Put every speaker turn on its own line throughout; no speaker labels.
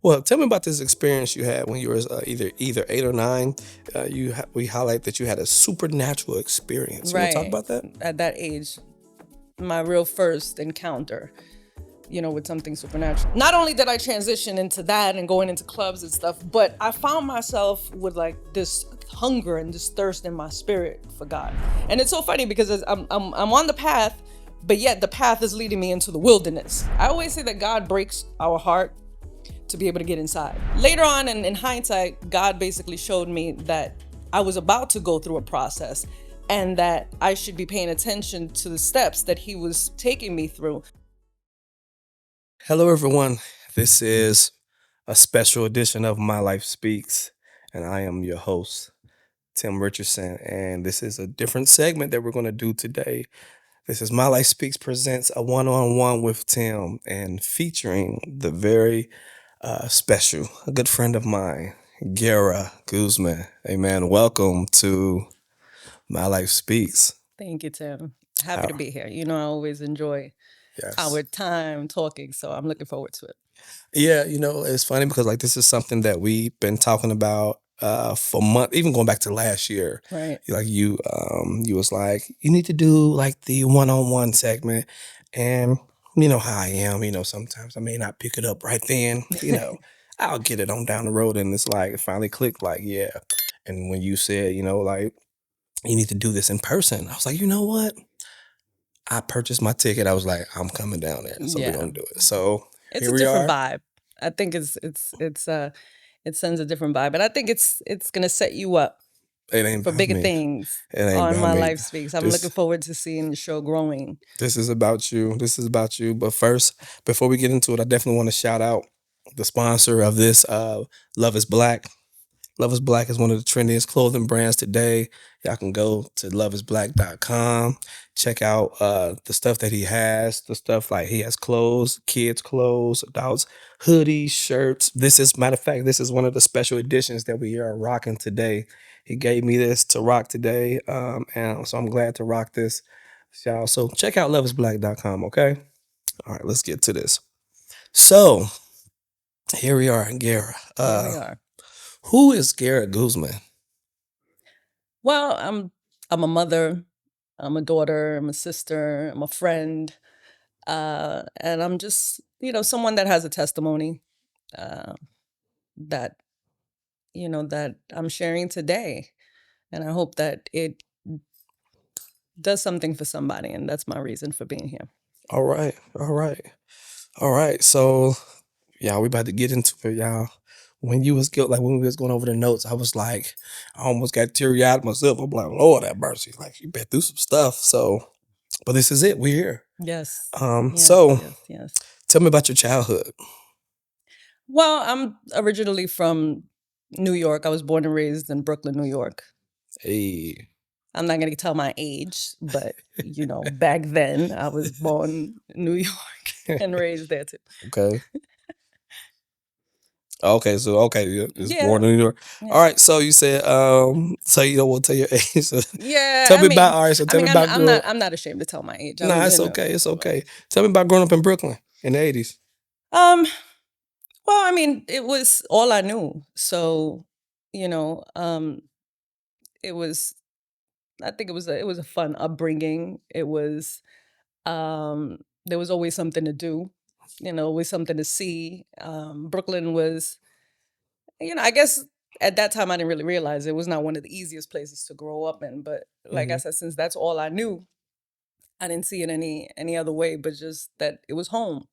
Well, tell me about this experience you had when you were either 8 or 9. We highlight that you had a supernatural experience. You want to talk
Right.
about that?
At that age, my real first encounter, with something supernatural. Not only did I transition into that and going into clubs and stuff, but I found myself with like this hunger and this thirst in my spirit for God. And it's so funny because I'm on the path, but yet the path is leading me into the wilderness. I always say that God breaks our heart to be able to get inside. Later on, in hindsight, God basically showed me that I was about to go through a process and that I should be paying attention to the steps that He was taking me through.
Hello, everyone. This is a special edition of My Life Speaks, and I am your host, Tim Richardson. And this is a different segment that we're going to do today. This is My Life Speaks presents a one-on-one with Tim and featuring the very special, a good friend of mine, Gaura Guzman. Hey, man, welcome to My Life Speaks.
Thank you, Tim. Happy to
How?
be here. I always enjoy
Yes.
our time talking, so I'm looking forward to it.
Yeah, it's funny because like this is something that we've been talking about for months, even going back to last year.
Right.
Like you was like, you need to do like the one-on-one segment. And you know how I am, sometimes I may not pick it up right then, I'll get it on down the road and it's like it finally clicked, like, yeah. And when you said, like you need to do this in person, I was like, you know what? I purchased my ticket. I was like, I'm coming down there. So we're
Yeah.
gonna do it. So
It's
here
a
we
different
are.
vibe. I think it sends a different vibe. And I think it's gonna set you up
It ain't
for
about
bigger
me.
things
It ain't
on
about
My
me.
Life Speaks. I'm looking
This
forward to seeing the show growing.
this is about you. This is about you. But first, before we get into it, I definitely want to shout out the sponsor of this, Love is Black. Love is Black is one of the trendiest clothing brands today. Y'all can go to loveisblack.com. Check out the stuff that he has. The stuff like he has clothes, kids' clothes, adults, hoodies, shirts. Matter of fact, this is one of the special editions that we are rocking today. He gave me this to rock today. And so I'm glad to rock this. Y'all. So check out loveisblack.com, okay? All right, let's get to this. So here we are, Gara.
Here we are.
Who is Gaura Guzman?
Well, I'm a mother, I'm a daughter, I'm a sister, I'm a friend, and I'm just someone that has a testimony uh, that that I'm sharing today, and I hope that it does something for somebody, and that's my reason for being here.
All right, all right, all right. So, y'all, we about to get into it, y'all. When you was like when we was going over the notes, I was like, I almost got teary eyed myself. I'm like, Lord have mercy, like you been through some stuff. So, but this is it. We're here.
Yes, yes,
So
yes, yes.
tell me about your childhood.
Well, I'm originally from New York. I was born and raised in Brooklyn, New York.
Hey,
I'm not going to tell my age, but back then I was born in New York and raised there too.
okay, okay. So okay, yeah, it's
Yeah,
born in New York. All
yeah,
right. So you said, so you don't want to tell your age. So
yeah.
tell me about. All right. So tell me about
I'm
growing.
not, I'm not ashamed to tell my age.
Nah, it's okay. It's okay. Tell me about growing up in Brooklyn in the '80s.
Um. Well, it was all I knew. So, you know, um, it was. I think it was a fun upbringing. It was. There was always something to do. Always something to see. Brooklyn was. I guess at that time I didn't really realize it was not one of the easiest places to grow up in. But like I
Mhm.
said, since that's all I knew, I didn't see it any other way. But just that it was home.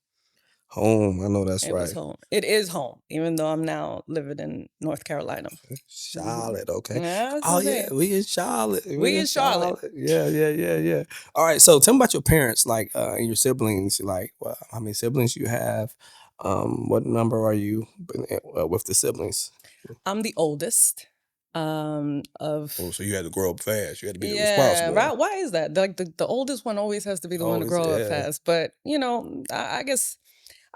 Home, I know that's
It was
right.
home. It is home, even though I'm now living in North Carolina. Hmm.
Charlotte, okay.
Yeah, that's
Oh
the
yeah,
thing.
we in Charlotte. We
We
in
in Charlotte.
Charlotte. Yeah, yeah, yeah, yeah. All right, so tell me about your parents, like, and your siblings. Like, how many siblings you have? What number are you with the siblings?
I'm the oldest.
Oh,
Of
so you had to grow up fast. You had to be the
Yeah,
responsible one.
right. Why is that? Like the oldest one always has to be the one to
Always,
grow up
yeah.
fast. But I guess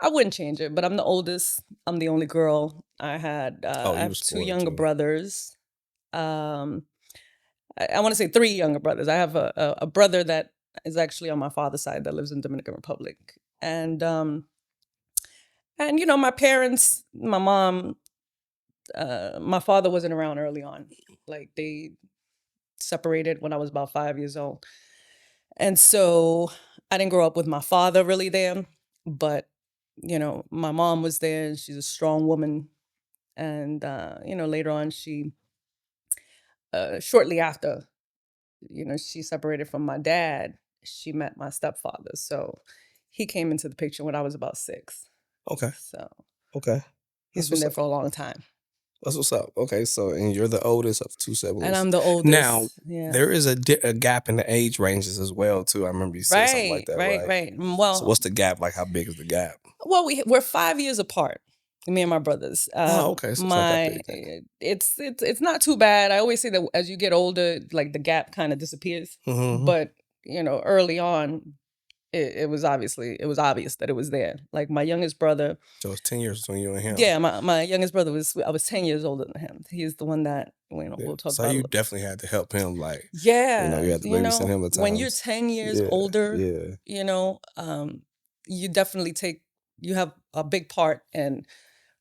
I wouldn't change it. But I'm the oldest. I'm the only girl.
Oh,
I
you
have
was
two
spoiled
younger
too.
brothers. Um, I want to say three younger brothers. I have a brother that is actually on my father's side that lives in Dominican Republic, and And my parents, my mom, my father wasn't around early on. Like they separated when I was about 5 years old. And so I didn't grow up with my father really there, but my mom was there and she's a strong woman. And later on she shortly after, she separated from my dad, she met my stepfather. So he came into the picture when I was about 6.
Okay.
So
Okay.
he's
That's
been
what's
there
up.
for a long time.
That's what's up. Okay. So, and you're the oldest of two
And
siblings.
I'm the
Now,
oldest. Yeah.
there is a gap in the age ranges as well, too. I remember you said something like
Right,
that,
right,
right?
right.
So,
Well,
what's the gap? Like, how big is the gap?
we're 5 years apart, me and my brothers.
Oh, okay. So, it's not that
My
big then.
it's not too bad. I always say that as you get older, like the gap kind of disappears.
Mm-hmm.
But early on, it was obvious that it was there. Like my youngest brother,
So, it's 10 years between you and him.
yeah, my youngest brother I was 10 years older than him. He's the one that
Yeah.
we'll talk
So,
about a
you
little.
definitely had to help him. Like,
Yeah,
you had to babysit him at
when you're
times.
10 years
Yeah.
older,
Yeah.
you definitely you have a big part in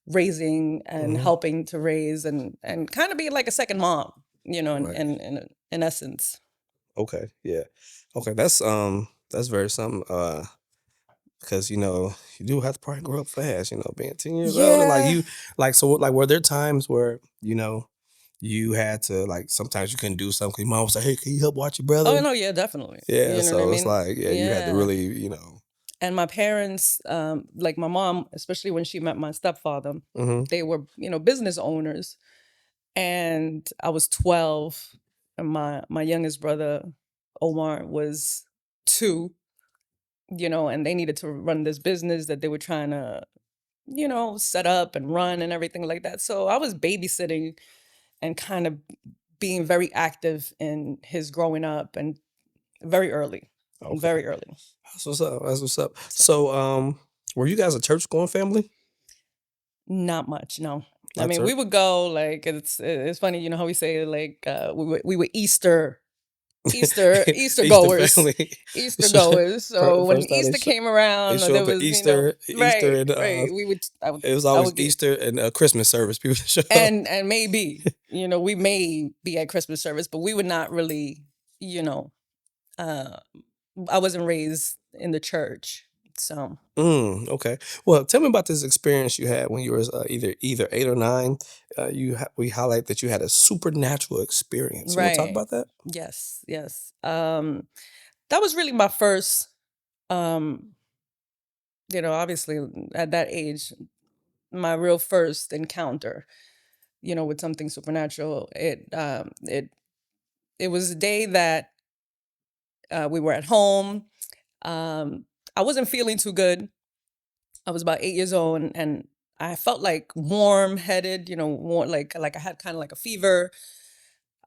raising and
Mm-hmm.
helping to raise and kind of be like a second mom,
Right.
in essence.
Okay. Yeah. Okay. That's very something. Because you do have to probably grow up fast. Being 10 years old, and like
Yeah.
you, like so, like were there times where you had to like sometimes you couldn't do something. 'Cause your mom was like, "Hey, can you help watch your
Oh
brother?"
no, yeah, definitely.
Yeah,
You know what I
so it's
mean?
like you had to
Yeah.
really
And my parents, like my mom, especially when she met my stepfather,
hmm
they were, business owners. And I was 12, and my youngest brother, Omar, was 2, and they needed to run this business that they were trying to, set up and run and everything like that. So I was babysitting and kind of being very active in his growing up and very early,
okay.
very early.
That's what's up. That's what's up.
So
So were you guys a church going family?
not much, no. I
Not
mean, we
church.
would go like it's funny, how we say like we were Easter
Easter
goers.
family.
Easter goers. So when
First time
Easter came around,
they show
there
up at
was,
Easter,
right,
and
right. We would
it was
I
always
would get
Easter and Christmas service. People show up.
and maybe, we may be at Christmas service, but we would not really, you know, uh I wasn't raised in the church. So
Okay. Well, tell me about this experience you had when you were either 8 or 9. We highlight that you had a supernatural experience. You want to talk
right.
about that?
Yes, yes. That was really my first um, obviously at that age, my real first encounter, with something supernatural. It was a day that we were at home. I wasn't feeling too good. I was about 8 years old, and I felt like warm headed, warm, like I had kind of like a fever.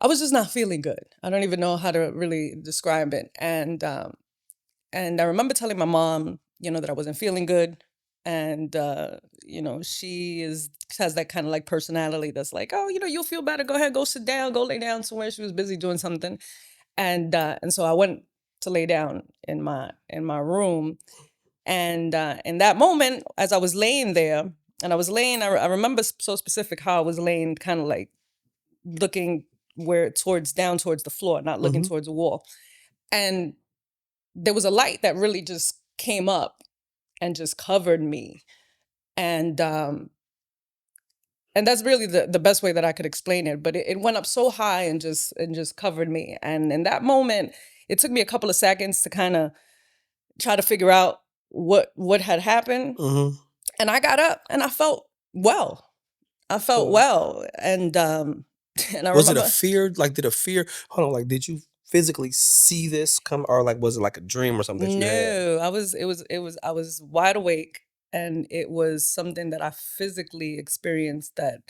I was just not feeling good. I don't even know how to really describe it. And I remember telling my mom, that I wasn't feeling good. And she has that kind of like personality that's like, oh, you'll feel better. Go ahead, go sit down, go lay down somewhere. She was busy doing something. And so I went to lay down in my room. And in that moment, as I was laying there, and I was laying, I remember so specific how I was laying, kind of like looking where towards the floor, not looking
hmm
towards the wall. And there was a light that really just came up and just covered me. And that's really the best way that I could explain it. But it went up so high and just covered me. And in that moment, it took me a couple of seconds to kind of try to figure out what had happened.
hmm
And I got up and I felt well. I felt
So,
well. And and I
was it a
remember,
fear? Like, did a fear? Hold on. Like, did you physically see this come, or like, was it like a dream or something that you had?
no, I was wide awake, and it was something that I physically experienced, that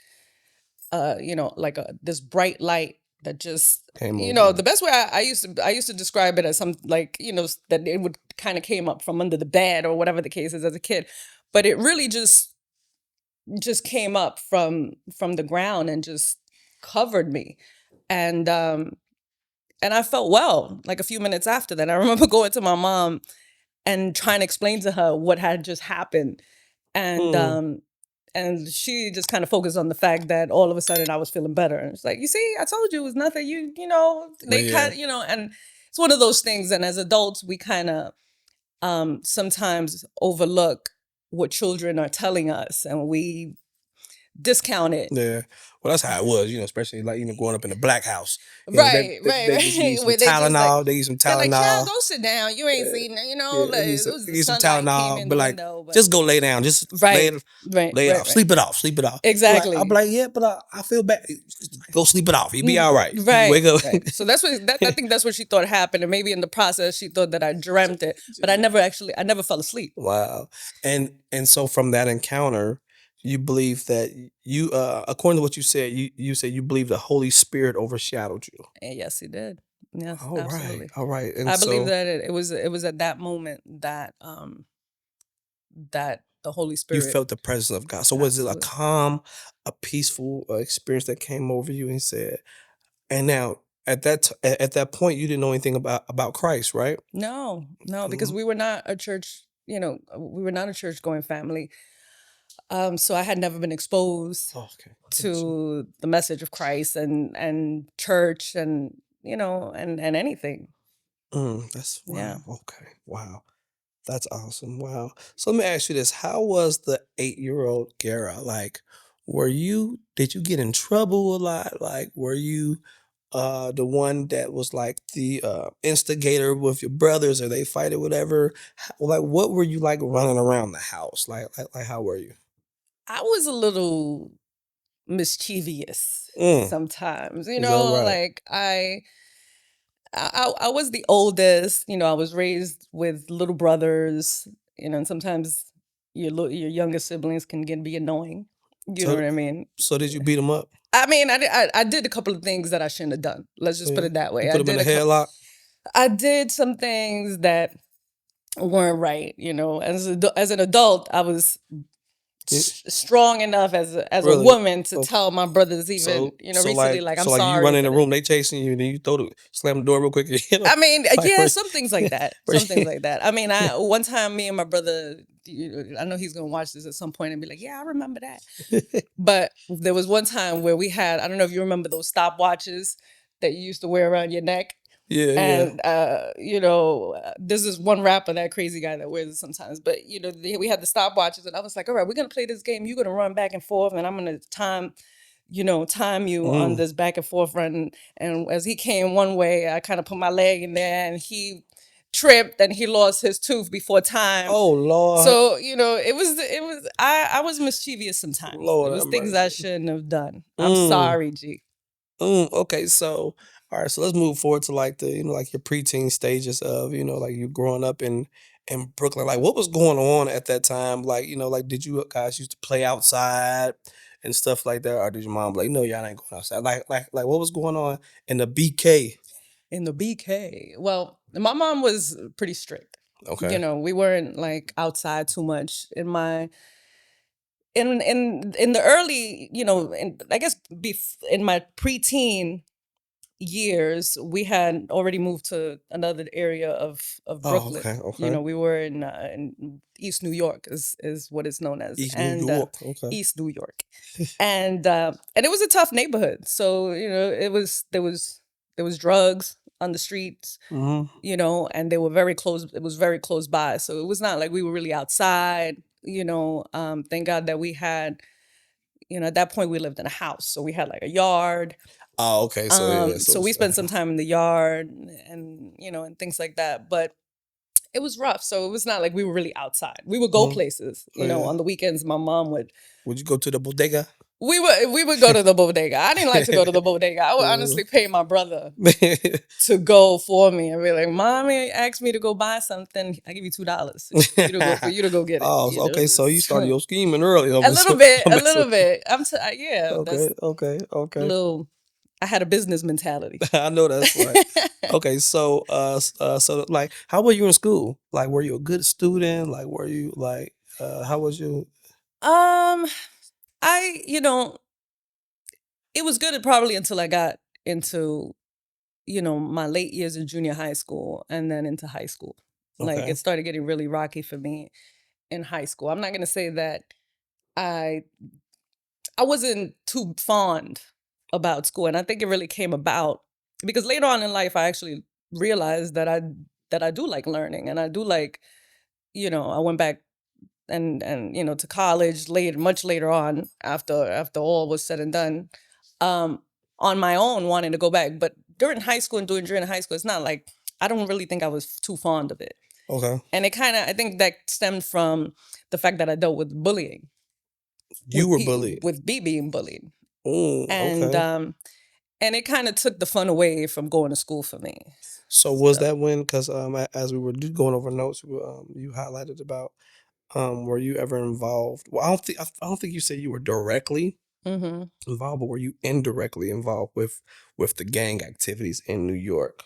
like this bright light that just,
Came over you.
the best way I used to describe it as some, like, that it would kind of came up from under the bed or whatever the case is as a kid. But it really just came up from the ground and just covered me. And um and I felt well like a few minutes after that. I remember going to my mom and trying to explain to her what had just happened. and
Mm.
um, and she just kind of focused on the fact that all of a sudden I was feeling better. And it's like, you see, I told you it was nothing.
Well,
They
yeah.
kind, and it's one of those things. And as adults, we kind of sometimes overlook what children are telling us, and we discount it.
Yeah. Well, that's how it was, especially like, growing up in a black house.
Right, right,
They just give you
right.
some
Where they just like,
Tylenol. They give you some
they're like, child,
Tylenol.
go sit down. You ain't seen,
Yeah,
like, it
they
was
give
the
you some
sunlight came
Tylenol.
in
But
the
like,
window, but
just go lay down. Just
right, right,
lay it
right,
off.
right.
Sleep it off. Sleep it off. I'll be
Exactly.
like, yeah, but I feel bad. Go sleep it off. You'll be all right. You
Right,
wake up.
right. So that's what I think that's what she thought happened, and maybe in the process she thought that I dreamt it, but I never fell asleep.
Wow. And so from that encounter, you believe that you according to what you said you believe the Holy Spirit overshadowed you.
And yes, he did. Yes,
All right.
absolutely.
All right. And
I believe
so
that it was at that moment that the Holy
you
Spirit.
felt the presence of God. So was it a
Absolutely.
calm, a peaceful experience that came over you and said, and now at that point you didn't know anything about Christ, right?
No, no, because
Mhm.
we were not a church, we were not a church going family. So I had never been exposed
Oh, okay. Gotcha.
to the message of Christ and church and and anything.
That's
Yeah.
wow. Okay. Wow. That's awesome. Wow. So let me ask you this. How was the 8-year-old Gara? Like, did you get in trouble a lot? Like, were you the one that was like the instigator with your brothers or they fight or whatever? Like, what were you like running around the house? Like how were you?
I was a little mischievous
Mm,
sometimes,
is that right?
like I was the oldest, I was raised with little brothers, and sometimes your younger siblings can be annoying. You know
So,
what I mean?
so did you beat him up?
I mean, I did a couple of things that I shouldn't have done. Let's just put
Yeah.
it that
You
way.
put him in a headlock?
I did some things that weren't right. As an adult, I was
Yeah.
strong enough as a
Really?
woman to
So,
tell my brothers, even recently, like, I'm
so like you run
sorry
in
for
the
this.
room, they chasing you, and then you slam the door real quick, and hit them.
I mean,
Like,
yeah, some things like that.
were
Some things like that. I mean, I one time, me and my brother, I know he's gonna watch this at some point and be like, "Yeah, I remember that." But there was one time where we had, I don't know if you remember those stopwatches that you used to wear around your neck.
Yeah, yeah.
And there's this one rapper, that crazy guy that wears it sometimes. But we had the stopwatches, and I was like, "All right, we're gonna play this game. You're gonna run back and forth, and I'm gonna time you on
Mm.
this back and forth run." And as he came one way, I kind of put my leg in there, and he tripped, and he lost his tooth before time.
Oh Lord,
So I was mischievous sometimes. It
Lord
was
have
things I
mercy.
shouldn't have done. I'm
Mm.
sorry, G.
Okay, so all right, so let's move forward to like the like your preteen stages of like you growing up in Brooklyn. Like, what was going on at that time? Like, like did you guys used to play outside and stuff like that, or did your mom be like, no, y'all ain't going outside? Like what was going on in the BK?
In the BK. Well, my mom was pretty strict.
Okay.
We weren't like outside too much in the early, I guess in my preteen years, we had already moved to another area of
Oh,
Brooklyn.
okay, okay.
We were in East New York, is what it's known as,
East New
and
York. Okay.
East New York, and it was a tough neighborhood. So it was there was drugs on the streets,
Hmm.
and they were very close. It was very close by, so it was not like we were really outside. Thank God that we had. At that point we lived in a house, so we had like a yard.
Oh, okay. So yeah,
So we spent some time in the yard and things like that. But it was rough. So it was not like we were really outside. We would go
mhm.
places.
Oh yeah.
On the weekends, my mom would.
Would you go to the bodega?
We would go to the bodega. I didn't like to go to the bodega. I would
Uh,
honestly pay my brother to go for me and be like, "Mommy asked me to go buy something. I give you $2 for you to go get it."
Oh, okay. So you started
So,
your scheming early.
a little bit,
I'm
a
messing
little
with you.
bit. Yeah. That's
Okay, okay,
a
okay.
little. I had a business mentality.
I know that's right. Okay, so so like, how were you in school? Like, were you a good student? Like, were you like, how was you?
Um, I, it was good probably until I got into, my late years in junior high school and then into high school. Like,
Okay,
it started getting really rocky for me in high school. I'm not going to say that I I wasn't too fond about school, and I think it really came about because later on in life I actually realized that I do like learning, and I do like, I went back and to college later, much later on, after all was said and done, um on my own, wanting to go back. But during high school and during high school, it's not like, I don't really think I was too fond of it.
Okay.
And it kind of, I think that stemmed from the fact that I dealt with bullying,
You were bullied.
with me being bullied.
Mm,
And
okay.
and it kind of took the fun away from going to school for me.
So was
So,
that when? Because as we were going over notes, you highlighted about were you ever involved? Well, I don't think you said you were directly
mhm.
involved, but were you indirectly involved with the gang activities in New York?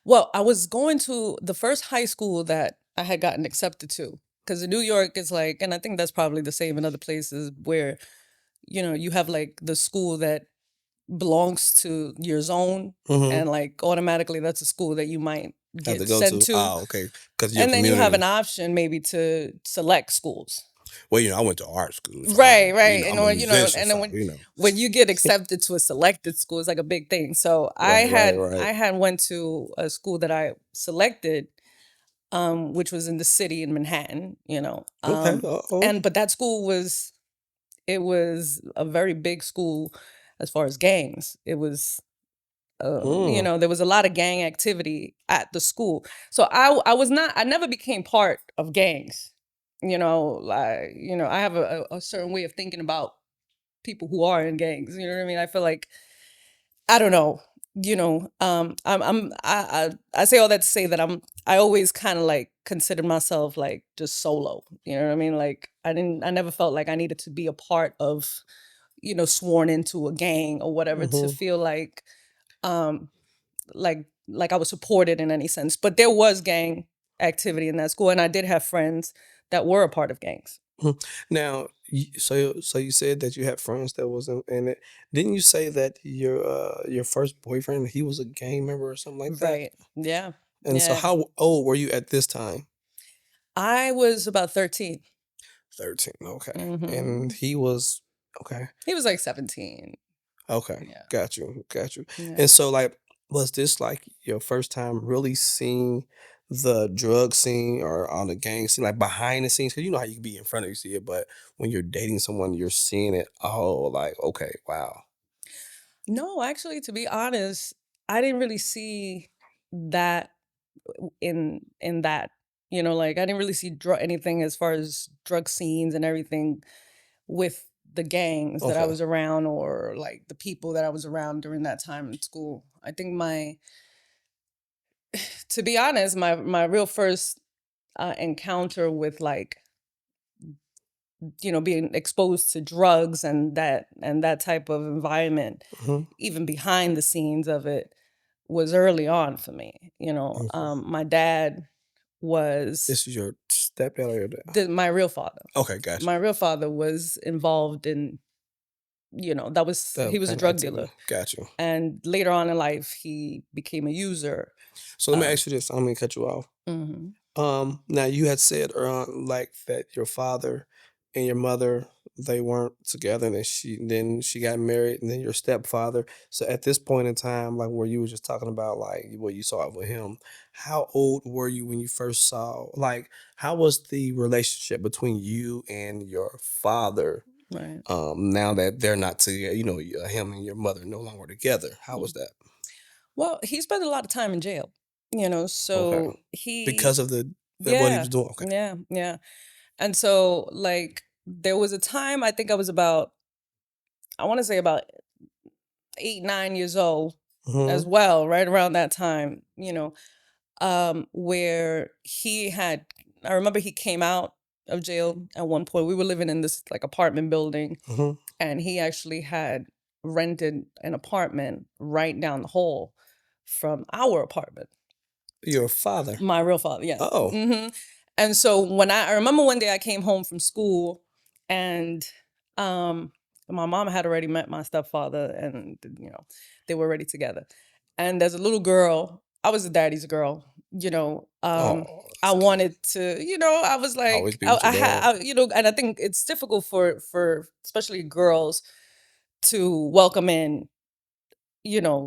Well, I was going to the first high school that I had gotten accepted to, because in New York is like, and I think that's probably the same in other places where, you have like the school that belongs to your zone,
Mm-hmm.
and like automatically that's a school that you might
Have to
get
go
sent
to.
to.
Oh, okay. Because your
And then you have an
community.
option maybe to select schools.
Well, I went to art school, so
Right, right.
I'm a musician,
And then
so
when you get accepted to a selected school, it's like a big thing. So I
Right, right,
had
right.
I had went to a school that I selected, which was in the city in Manhattan,
Okay. Oh.
and but that school was, it was a very big school as far as gangs. It was,
Mm.
there was a lot of gang activity at the school. So I never became part of gangs. I have a certain way of thinking about people who are in gangs. You know what I mean? I feel like, I don't know. I say all that to say that I always kind of like considered myself like just solo. You know what I mean? Like I never felt like I needed to be a part of, sworn into a gang or whatever to
Hmm.
feel um like I was supported in any sense. But there was gang activity in that school, and I did have friends that were a part of gangs.
Now, so you said that you had friends that was in it. Didn't you say that your first boyfriend, he was a gang member or something like that?
Right. Yeah.
And so,
Yeah.
how old were you at this time?
I was about 13.
13. Okay. And
Hmm.
he was okay.
He was like 17.
Okay.
Yeah.
Got you. Got you.
Yeah.
And so, like, was this like your first time really seeing the drug scene or on the gang scene, like behind the scenes? Because you know how you can be in front of you see it, but when you're dating someone, you're seeing it. Oh, like, okay, wow.
No, actually, to be honest, I didn't really see that in that. Like I didn't really see anything as far as drug scenes and everything with the gangs that I
Okay.
was around, or like the people that I was around during that time in school. I think to be honest, my real first encounter with like, being exposed to drugs and that type of environment,
Hmm.
even behind the scenes of it, was early on for me.
Okay.
My dad was
This is your stepdad or your dad?
my real father.
Okay, gotcha.
My real father was involved in, he
That
was a
kind of
drug
activity.
dealer.
Gotcha.
And later on in life, he became a user.
So let me
Um,
ask you this. I'm gonna cut you off.
mhm.
Now you had said like that your father and your mother, they weren't together, and then she got married, and then your stepfather. So at this point in time, like where you were just talking about like what you saw with him, how old were you when you first saw, like, how was the relationship between you and your father?
Right.
Now that they're not together, him and your mother no longer together. How was
Mm.
that?
Well, he spent a lot of time in jail,
Okay.
so
Because
he,
of the what he was
yeah,
doing. Okay.
yeah, yeah. And so, like, there was a time, I think I was about, I want to say about 8, 9 years old as
Mhm.
well, right around that time, where he had, I remember he came out of jail at one point. We were living in this like apartment building,
Mhm.
and he actually had rented an apartment right down the hall from our apartment.
Your father.
My real father, yeah.
Oh.
And so when I remember one day I came home from school, and um my mom had already met my stepfather, and they were already together. And there's a little girl. I was the daddy's girl. you know,
Oh,
I
that's cute.
wanted to, I was
Always
like,
be with your
I
dad.
had, and I think it's difficult for especially girls to welcome in,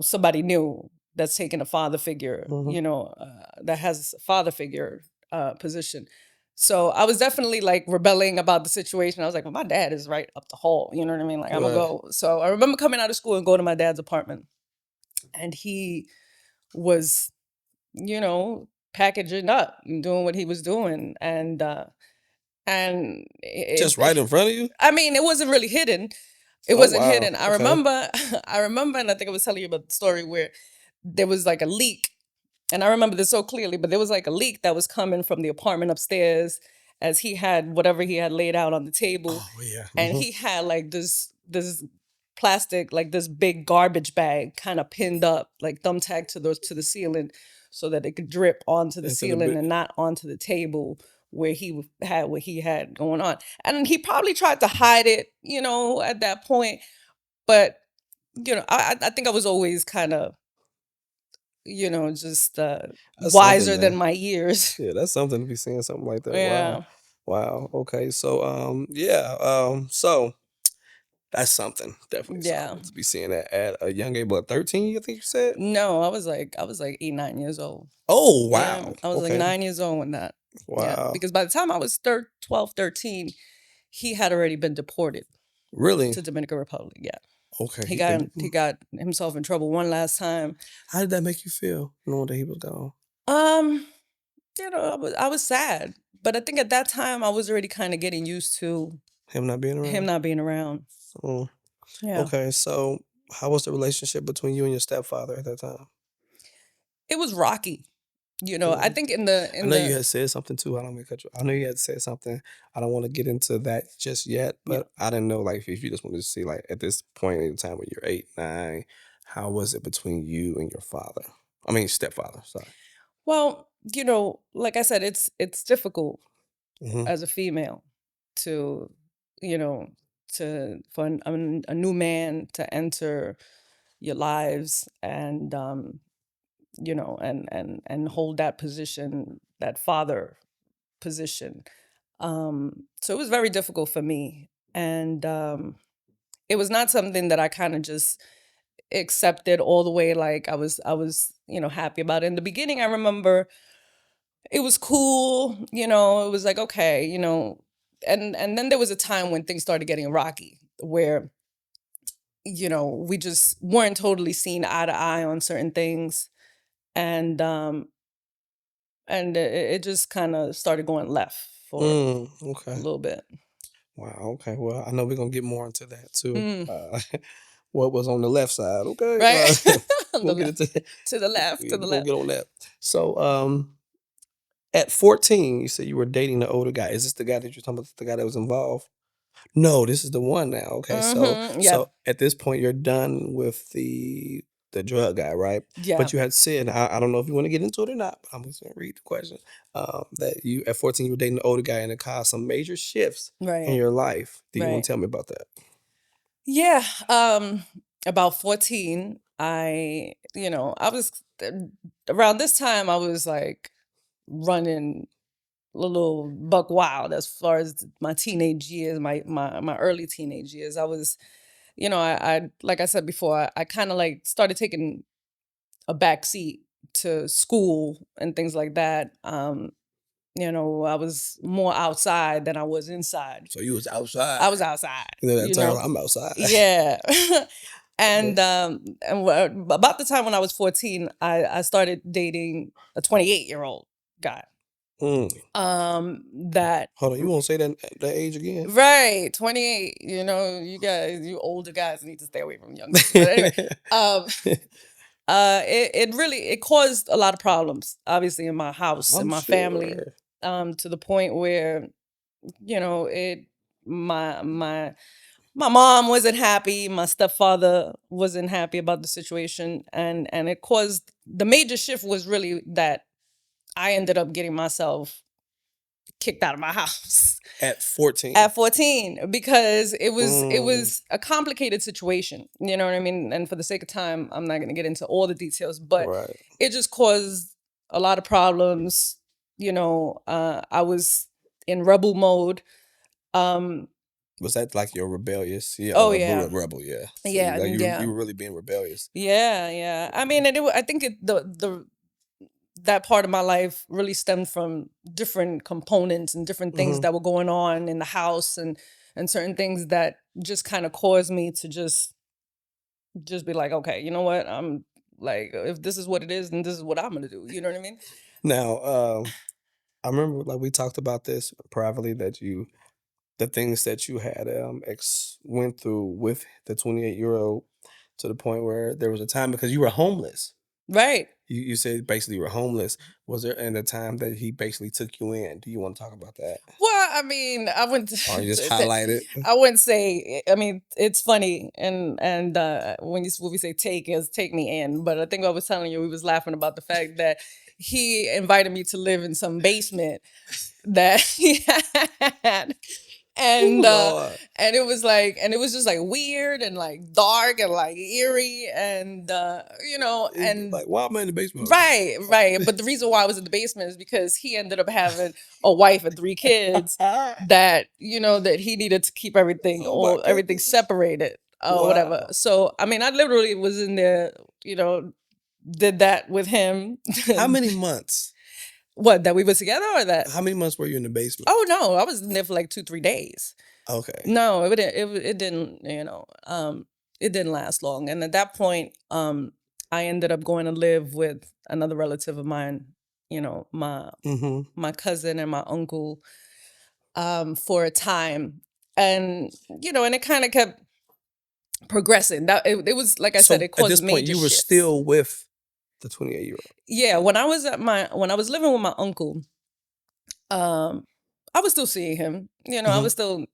somebody new that's taking a father figure,
Mhm.
that has a father figure position. So I was definitely like rebelling about the situation. I was like, well, my dad is right up the hall. You know what I mean? Like, I'm gonna
Right.
go. So I remember coming out of school and going to my dad's apartment, and he was, packaging up and doing what he was doing, and
Just right in front of you?
I mean, it wasn't really hidden. It
Oh,
wasn't
wow.
hidden. I
Okay.
remember, I remember, and I think I was telling you about the story where there was like a leak, and I remember this so clearly. But there was like a leak that was coming from the apartment upstairs, as he had whatever he had laid out on the table,
Oh, yeah.
and he had like this plastic, like this big garbage bag, kind of pinned up, like thumbtacked to the ceiling, so that it could drip onto the
Into the
ceiling
bit.
and not onto the table where had what he had going on. And he probably tried to hide it, at that point. But I think I was always kind of, just
That's something,
wiser than
man.
my years.
Yeah, that's something to be seeing something like that. Wow.
Yeah,
Wow. Okay. So, yeah. So that's something. Definitely
yeah.
something to be seeing at a young age. But 13, I think you said?
No, I was like 8, 9 years old.
Oh,
Yeah,
wow.
I was like
Okay.
9 years old when that. Yeah,
Wow.
because by the time I was 12, 13, he had already been deported
Really?
to Dominican Republic. Yeah,
Okay.
he got he got himself in trouble one last time.
How did that make you feel knowing that he was gone?
Um, I was sad, but I think at that time I was already kind of getting used to
Him not being
him
around?
not being around.
Mm.
Yeah,
Okay. So, how was the relationship between you and your stepfather at that time?
it was rocky. I
Mm.
think in the
I
in
know you
the
had said something too. I don't mean to cut you. I know you had said something. I don't want to get into that just yet,
yeah.
but I didn't know like if you just wanted to see like at this point in time when you're 8, 9, how was it between you and your father? I mean stepfather. Sorry.
Well, like I said, it's difficult
Hmm.
as a female to, you know, for a new man to enter your lives, and and hold that position, that father position. So it was very difficult for me, and it was not something that I kind of just accepted all the way. Like I was happy about it in the beginning. I remember it was cool. It was like, okay, and then there was a time when things started getting rocky, where we just weren't totally seen eye to eye on certain things, and it just kind of started going left for
Mm,
a
okay.
little bit.
Wow. Okay. Well, I know we're gonna get more into that too.
Mm,
What was on the left side? Okay.
right. On the
We'll get
left,
into that.
to the left,
Yeah,
to the
we're gonna
left.
get on that. So, at 14, you said you were dating the older guy. Is this the guy that you're talking about? The guy that was involved? No, this is the one now. Okay, so
Yep.
at this point you're done with the drug guy, right?
Yeah.
But you had said, I don't know if you want to get into it or not, but I'm just gonna read the question. That you at 14 you were dating the older guy and it caused some major shifts in
Right.
your life. Do you want
Right.
to tell me about that?
Yeah. About 14, I was around this time I was like running a little buck wild as far as my teenage years, my early teenage years. I was, I like I said before, I kind of like started taking a back seat to school and things like that. I was more outside than I was inside.
So you was outside.
I was outside,
You know that
you
term,
know.
I'm outside.
Yeah.
Okay.
and about the time when I was 14, I started dating a 28-year-old guy.
Mm.
That
Hold on, you won't say that age again?
right, 28, you older guys need to stay away from young people. But anyway, um it really it caused a lot of problems, obviously, in my house, in
I'm
my family,
sure.
to the point where, it my mom wasn't happy, my stepfather wasn't happy about the situation, and it caused the major shift was really that I ended up getting myself kicked out of my house
At 14.
at 14, because it
Mm,
was a complicated situation, you know what I mean? And for the sake of time, I'm not going to get into all the details, but
right.
it just caused a lot of problems. I was in rebel mode. Um,
Was that like your rebellious? Yeah,
oh yeah,
rebel. Yeah. So
yeah,
like you
yeah,
were really being rebellious.
yeah, yeah. I mean, I think the that part of my life really stemmed from different components and different things
Hmm.
that were going on in the house, and certain things that just kind of caused me to just be like, okay, you know what? I'm like, if this is what it is, then this is what I'm gonna do. You know what I mean?
Now, I remember like we talked about this privately that the things that you had went through with the 28-year-old to the point where there was a time because you were homeless.
Right.
You said basically you were homeless. Was there in the time that he basically took you in? Do you want to talk about that?
Well, I mean, I wouldn't.
Or you just highlight it?
I wouldn't say. I mean, it's funny, and when we say take is take me in, but I think I was telling you we was laughing about the fact that he invited me to live in some basement that he had,
Oh
and
Lord.
it was just like weird and like dark and like eerie, and and
Like why am I in the basement?
right, right. But the reason why I was in the basement is because he ended up having a wife and three kids that, that he needed to keep everything
Oh my
or everything
goodness.
separated or whatever.
Wow.
So, I mean, I literally was in there, did that with him.
How many months?
What, that we was together or that?
How many months were you in the basement?
Oh, no, I was in there for like 2, 3 days.
Okay.
No, it didn't, it didn't last long. And at that point, I ended up going to live with another relative of mine, my
Mm-hmm.
my cousin and my uncle, for a time. And and it kind of kept progressing. It was like I said,
So
it
at
caused
this point,
major
you were
shifts.
still with the 28-year-old.
Yeah, when I was living with my uncle, um, I was still seeing him. I
Hmm.
was still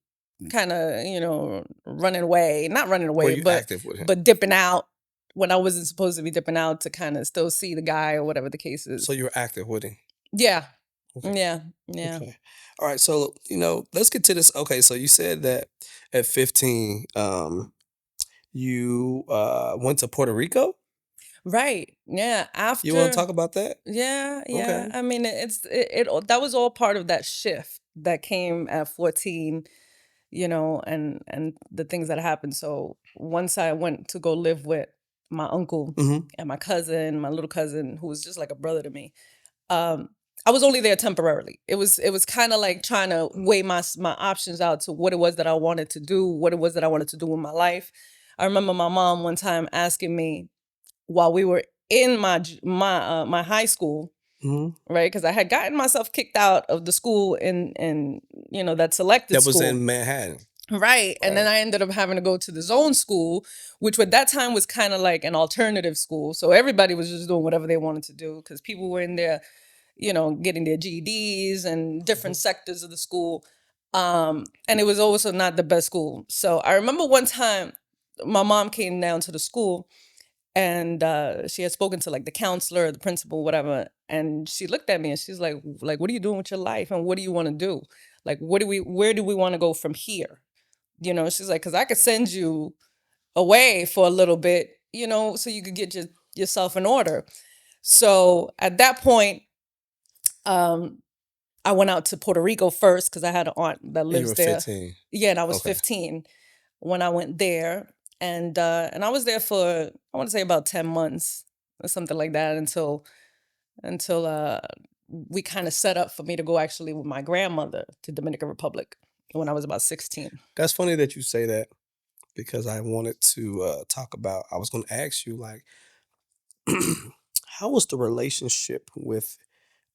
kind of, running away, not running
Were
away,
you
but
active with him?
dipping out when I wasn't supposed to be dipping out to kind of still see the guy or whatever the case
So
is.
you were active with him.
Yeah.
Okay.
Yeah. Yeah.
Okay. All right. So let's get to this. Okay. So you said that at 15, you went to Puerto Rico.
Right. Yeah.
You want to
After
talk about that?
yeah, yeah.
Okay.
I mean, that was all part of that shift that came at 14, and the things that happened. So once I went to go live with my uncle
Hmm.
and my cousin, my little cousin, who was just like a brother to me, um, I was only there temporarily. It was kind of like trying to weigh my options out to what it was that I wanted to do, what it was that I wanted to do in my life. I remember my mom one time asking me while we were in my high school,
Hmm.
right? Because I had gotten myself kicked out of the school in that selected
That was
school.
in Manhattan.
Right. And then
Right.
I ended up having to go to the zone school, which at that time was kind of like an alternative school. So everybody was just doing whatever they wanted to do because people were in there, getting their GEDs and different
Mhm.
sectors of the school. And it was also not the best school. So I remember one time my mom came down to the school and she had spoken to like the counselor, the principal, whatever. And she looked at me and she's like, what are you doing with your life? And what do you want to do? Like, where do we want to go from here? She's like, because I could send you away for a little bit, so you could get yourself in order. So at that point, um, I went out to Puerto Rico first because I had an aunt that
And you
lives
were
there.
15.
Yeah, and I was
Okay.
15 when I went there, and I was there for I want to say about 10 months or something like that until we kind of set up for me to go actually with my grandmother to Dominican Republic when I was about 16.
That's funny that you say that because I wanted to talk about. I was going to ask you like, how was the relationship with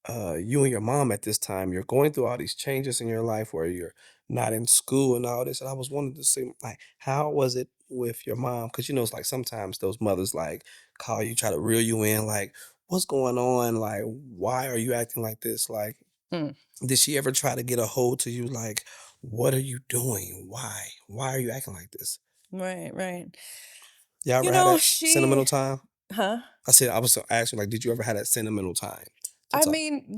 you and your mom at this time? You're going through all these changes in your life where you're not in school and all this. And I was wanting to see like, how was it with your mom? Because it's like sometimes those mothers like call you, try to reel you in, like, what's going on? Like, why are you acting like this? Like,
Mm,
did she ever try to get a hold to you? Like, what are you doing? Why? Why are you acting like this?
right, right.
Y'all ever had that
She,
sentimental time?
huh?
I said I was asking like, did you ever have that sentimental time to
I
talk?
mean,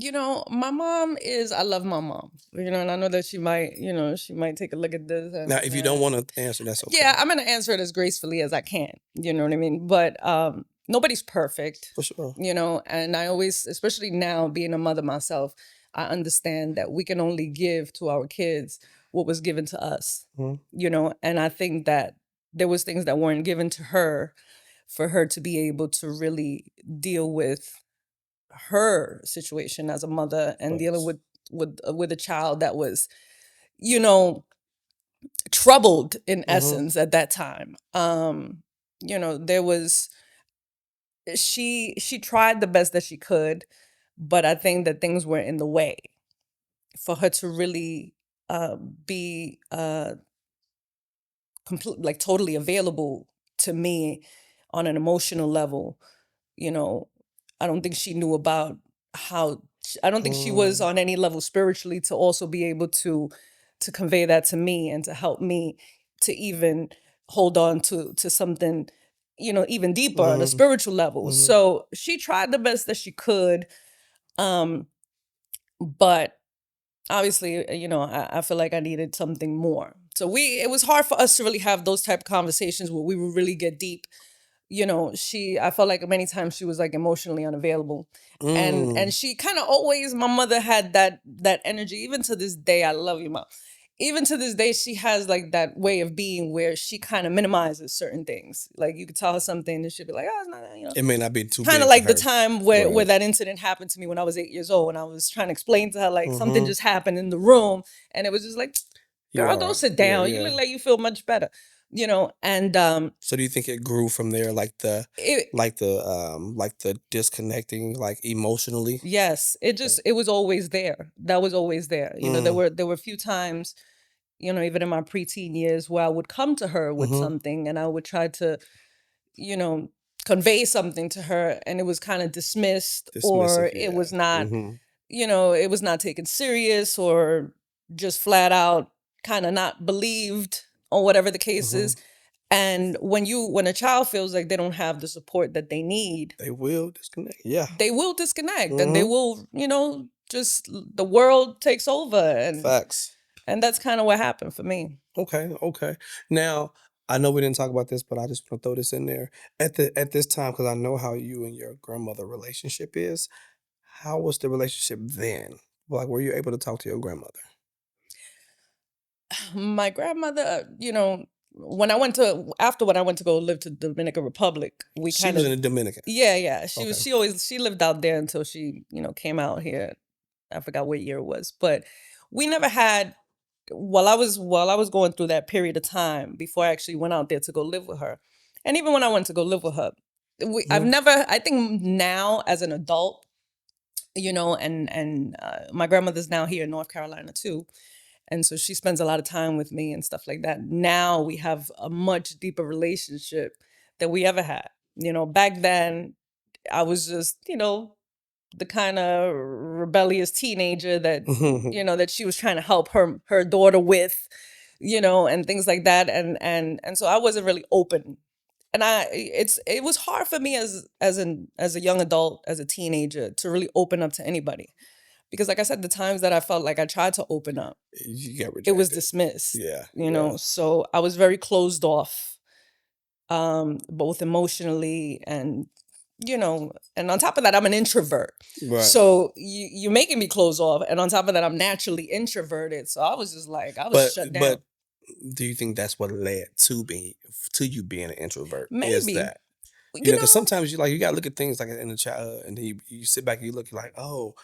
my mom is, I love my mom, and I know that she might take a look at this
Now,
and,
if you don't want to answer, that's okay.
yeah, I'm going to answer it as gracefully as I can. You know what I mean? But, nobody's perfect,
For sure.
and I always, especially now being a mother myself, I understand that we can only give to our kids what was given to us,
Hmm.
and I think that there was things that weren't given to her for her to be able to really deal with her situation as a mother and dealing
Thanks.
with a child that was, you know, troubled in
Hmm.
essence at that time. There was she tried the best that she could, but I think that things were in the way for her to really be complete, like totally available to me on an emotional level. you know I don't think she knew about how I don't think she was
Mm,
on any level spiritually to also be able to convey that to me and to help me to even hold on to something even deeper on a
mm,
spiritual level.
mm,
So she tried the best that she could, um but obviously, I feel like I needed something more. So it was hard for us to really have those type of conversations where we would really get deep. I felt like many times she was like emotionally unavailable, and
mm.
she kind of always, my mother had that energy. Even to this day, I love you, mom. Even to this day, she has like that way of being where she kind of minimizes certain things. Like you could tell her something and she'll be like, oh, it's not.
It may not be too
Kind of
big to
like the
her.
time where
Right.
that incident happened to me when I was 8 years old, and I was trying to explain to her like something
Mm-hmm.
just happened in the room, and it was just like,
You
girl, go
are.
sit
Yeah,
down. You
yeah.
look like you feel much better, and
So do you think it grew from there,
it
like the disconnecting, like emotionally?
yes, it was always there. That was always there.
Mm,
There were a few times, even in my preteen years, where I would come to her with
mm-hmm.
something and I would try to, you know, convey something to her, and it was kind of dismissed, or
Dismissive,
it
yeah.
was not,
Mm-hmm.
it was not taken serious, or just flat out kind of not believed, or whatever the case
Mm-hmm.
is. And when a child feels like they don't have the support that they need,
They will disconnect. Yeah.
they will disconnect, and they
Mm-hmm.
will, just the world takes over,
Facts.
and that's kind of what happened for me.
Okay, okay. Now, I know we didn't talk about this, but I just want to throw this in there. At this time, because I know how you and your grandmother relationship is. How was the relationship then? Like, were you able to talk to your grandmother?
My grandmother, when I went to go live to the Dominican Republic, we
She
kind
was in
of,
the Dominican.
yeah,
Okay.
she lived out there until she, came out here. I forgot what year it was, but we never had, while I was going through that period of time before I actually went out there to go live with her. And even when I went to go live with her, I've
Mhm.
never, I think now as an adult, and my grandmother's now here in North Carolina too. And so she spends a lot of time with me and stuff like that. Now we have a much deeper relationship than we ever had. Back then I was just, the kind of rebellious teenager that, that she was trying to help her daughter with, and things like that. And so I wasn't really open. And it was hard for me as a young adult, as a teenager, to really open up to anybody. Because like I said, the times that I felt like I tried to open up,
You got
it was
rejected.
dismissed,
Yeah, yeah.
so I was very closed off, both emotionally and on top of that, I'm an introvert.
Right.
So you're making me close off, and on top of that, I'm naturally introverted, so I was just like, I was
But
shut down.
but do you think that's what led to you being an introvert? Is
Maybe.
that
you
because
know
sometimes you gotta look at things like in the childhood, and then you sit back and you look, you're like, oh,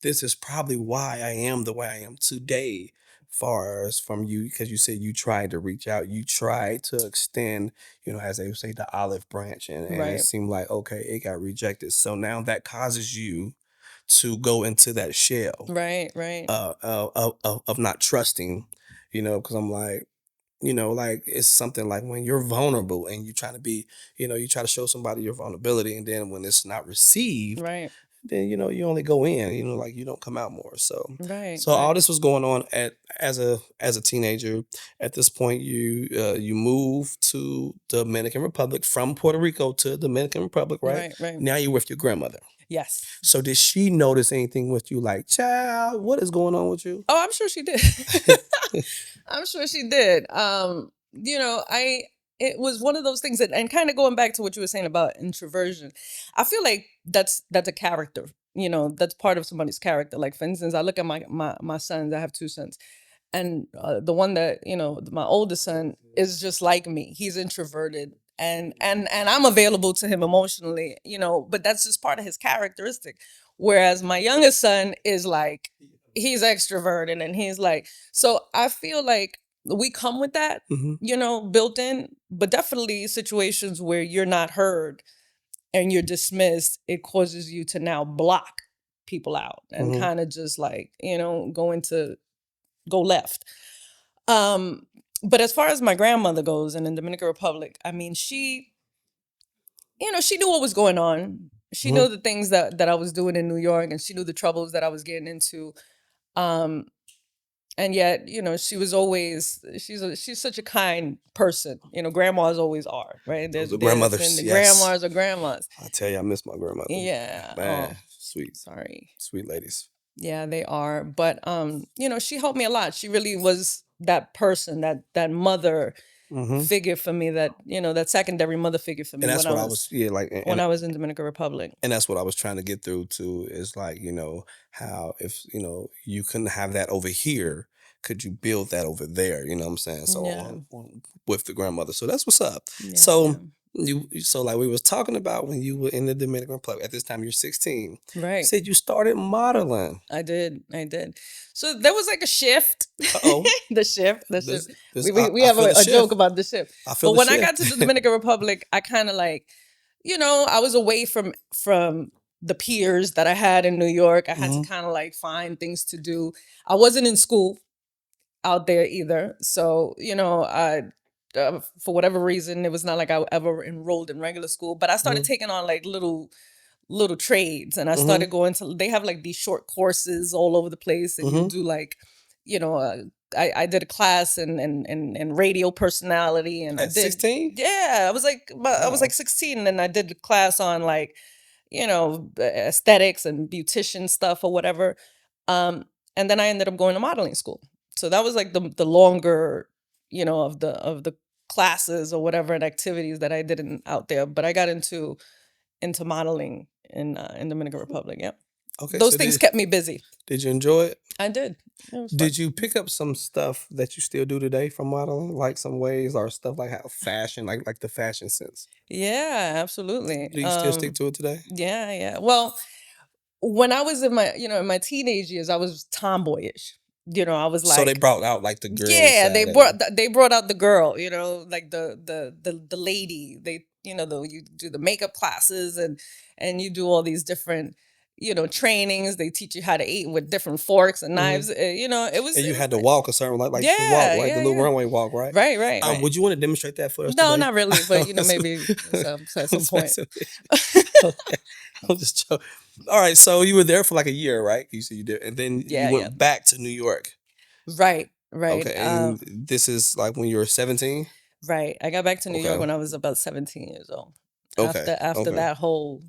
this is probably why I am the way I am today. Far as from you, because you said you tried to reach out, you tried to extend, as they would say, the olive branch, and it
right,
seemed like okay, it got rejected. So now that causes you to go into that shell
right,
of not trusting, because I'm like, like it's something like when you're vulnerable and you try to be, you try to show somebody your vulnerability, and then when it's not received,
right,
then you only go in, like you don't come out more. So,
right,
so all
right,
this was going on as a teenager. At this point, you move to Dominican Republic from Puerto Rico to Dominican Republic, right?
right.
Now you're with your grandmother.
Yes.
So did she notice anything with you, like, child, what is going on with you?
Oh, I'm sure she did. I'm sure she did. it was one of those things that, and kind of going back to what you were saying about introversion, I feel like that's a character. That's part of somebody's character. Like, for instance, I look at my sons. I have two sons, and the one that, my oldest son is just like me. He's introverted, and I'm available to him emotionally. But that's just part of his characteristic. Whereas my youngest son is like, he's extroverted, and he's like, so I feel like we come with that,
Hmm.
built in. But definitely situations where you're not heard and you're dismissed, it causes you to now block people out and
Hmm.
kind of just like, go left. Um, but as far as my grandmother goes, in the Dominican Republic, I mean, she knew what was going on. She
Hmm.
knew the things that I was doing in New York, and she knew the troubles that I was getting into. Um, and yet, she was always, she's such a kind person. Grandmas always are, right?
Oh,
There's
the
this, and
grandmothers,
the
yes.
grandmas are grandmas.
I tell you, I miss my grandmother.
Yeah. Oh,
Man, sweet,
sorry.
sweet ladies.
Yeah, they are. But she helped me a lot. She really was that person, that mother
Hmm.
figure for me, that secondary mother figure for
And
me
that's what I was, yeah, like,
when I was in Dominican Republic.
and that's what I was trying to get through to, is like, how, if you couldn't have that over here, could you build that over there? You know what I'm saying? So
Yeah.
with the grandmother. So that's what's up.
Yeah,
So
yeah.
so like we was talking about, when you were in the Dominican Republic at this time, you're 16. You
Right.
said you started modeling.
I did. I did. So there was like a shift.
Uh-oh.
The shift. The shift. We
I
have
feel the
a joke
shift.
about the shift.
I feel
But
the
when I
shift.
got to the Dominican Republic, I kind of like, I was away from the peers that I had in New York. I had to
Mhm.
kind of like find things to do. I wasn't in school out there either. So, I for whatever reason, it was not like I ever enrolled in regular school, but I started
Mhm.
taking on like little trades, and I
Mhm.
started going to, they have like these short courses all over the place, and you
Mhm.
do like, you know uh, I did a class in radio personality, and I
At
did,
16?
yeah, I was like
Wow.
16, and I did a class on like, aesthetics and beautician stuff or whatever. um and then I ended up going to modeling school. So that was like the longer, of the classes or whatever, and activities that I did out there. But I got into modeling in Dominican Republic. Yeah,
Okay,
those
so
things kept me busy.
did you enjoy it?
I did. It was fun.
Did you pick up some stuff that you still do today from modeling, like some ways, or stuff like how fashion, like the fashion sense?
Yeah, absolutely.
Do you still stick to it today?
Yeah, yeah. Well, when I was in my teenage years, I was tomboyish. I was
So they
like,
brought out like the girly
yeah,
side of you.
they brought out the girl, like the lady. You do the makeup classes, and you do all these different, trainings. They teach you how to eat with different forks and
Hmm.
knives. It was
And you
it was
had to
nice.
walk a certain, like the walk,
Yeah,
right? The
yeah,
little
yeah.
runway walk, right?
Right, right, right.
Would you want to demonstrate that for us
No,
today?
not really, but maybe at
I'm
some point.
okay. I'm just joking. All right, so you were there for like a year, right? You said you did, and then you
Yeah, yeah.
went back to New York.
Right, right.
Okay, and this is like when you were 17.
Right. I got back to New York
Okay,
when I was about 17 years old.
okay,
After
okay.
that whole,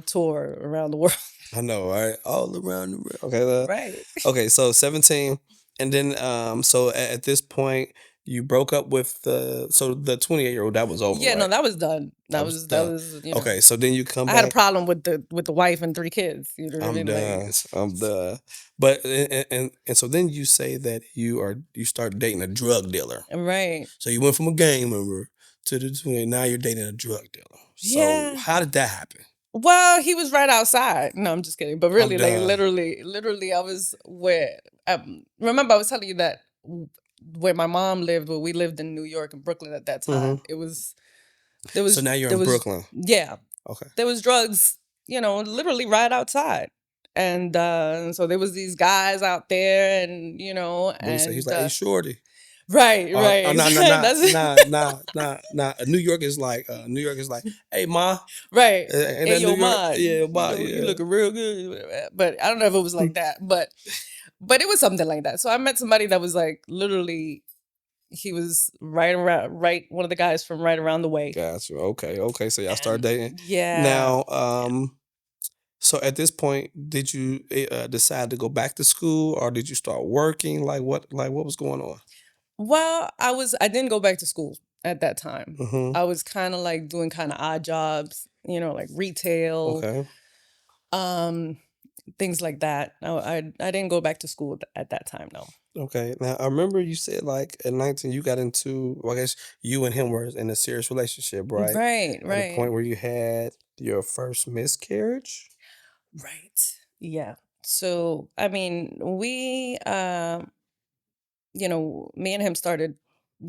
tour around the world.
I know, right? All around the world. Okay,
Right.
okay. So 17, and then so at this point, you broke up with the 28-year-old. That was over,
Yeah, no,
right?
that was done.
That
That
was
was that
done.
was,
Okay, so then you come
I had a
back.
problem with the wife and 3 kids. You know what I
I'm
mean? Like,
done. I'm done. But and so then you say that you start dating a drug dealer.
right.
So you went from a gang member to the 20. Now you're dating a drug dealer. So
Yeah.
how did that happen?
Well, he was right outside. No, I'm just kidding. But
I'm
really, like,
done.
literally, I was where. Remember, I was telling you that where my mom lived, where we lived in New York and Brooklyn at that time.
Hmm.
It was there
So
was
now you're
there
in
was
Brooklyn.
yeah,
Okay.
there was drugs, literally right outside. And so there was these guys out there, and
What he say? He's
and
like, hey, shorty.
right,
Oh,
right.
no, no, no,
That's
nah. New York is like, hey, ma.
right.
Ain't
Hey,
that New
yo,
York?
ma,
Yeah,
you
ma.
know, you
Yeah.
looking real good. But I don't know if it was like that, but it was something like that. So I met somebody that was like, literally, he was right, one of the guys from right around the way.
Gotcha. Okay. Okay. So y'all start
And
dating.
yeah.
Now, so at this point, did you decide to go back to school, or did you start working? Like what? Like what was going on?
Well, I didn't go back to school. at that time.
Mm-hmm.
I was kind of like doing kind of odd jobs, like retail,
Okay.
um, things like that. I didn't go back to school at that time, no.
Okay. Now I remember you said like at 19 you got into, well, I guess you and him were in a serious relationship, right?
Right,
At a
right,
point where you had your first miscarriage.
right. Yeah. So, I mean, me and him started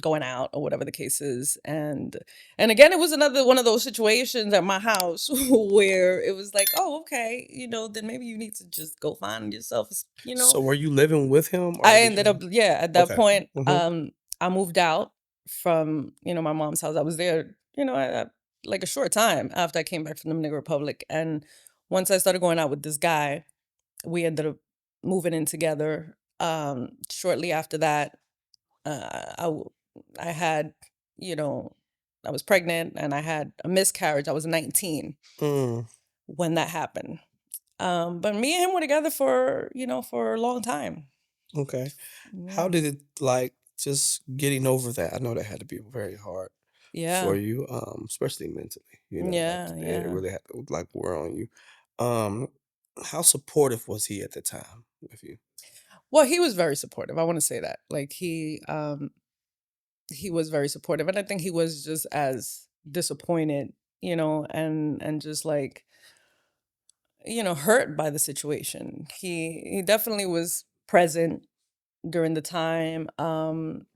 going out or whatever the case is, and again it was another one of those situations at my house where it was like, oh, okay, then maybe you need to just go find yourself,
So were you living with him or
I
did
ended up,
you?
yeah, at that
Okay.
point,
Mm-hmm.
I moved out from, my mom's house. I was there, like a short time after I came back from the Dominican Republic. And once I started going out with this guy, we ended up moving in together. Shortly after that, I had, you know, I was pregnant and I had a miscarriage. I was 19
Mm,
when that happened. But me and him were together for, for a long time.
okay. How
Yeah.
did it, like, just getting over that? I know that had to be very hard for
Yeah.
you, especially mentally. Like
Yeah.
it
Yeah.
really had to like wear on you. Um, how supportive was he at the time with you?
Well, he was very supportive. I want to say that. Like he was very supportive, and I think he was just as disappointed, and just like, hurt by the situation. He definitely was present during the time, and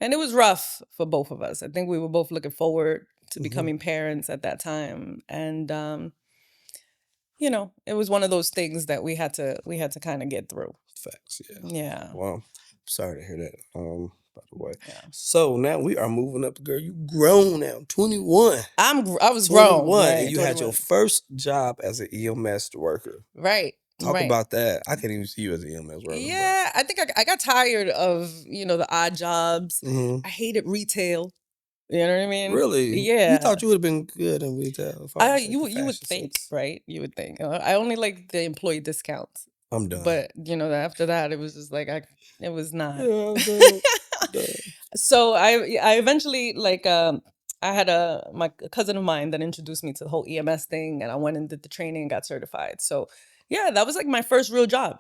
it was rough for both of us. I think we were both looking forward to
Hmm.
becoming parents at that time, and it was one of those things that we had to kind of get through.
Facts, yeah.
Yeah.
Well, sorry to hear that. By the way.
Yeah.
So now we are moving up, girl. You grown now, 21.
I was grown,
21, and
right?
you had your
21.
first job as an EMS worker.
Right.
Talk
Right.
about that. I can't even see you as an EMS worker, but
Yeah, I think I got tired of, the odd jobs.
mhm.
I hated retail. You know what I mean?
Really? You
Yeah.
thought you would have been good in retail as far as like the
You would
fashion
think,
sense.
right? You would think. I only like the employee discounts.
I'm done.
But, after that it was just like it was not.
Yeah, I'm done. Done.
So I eventually, like, I had a cousin of mine that introduced me to the whole EMS thing, and I went and did the training and got certified. So yeah, that was like my first real job.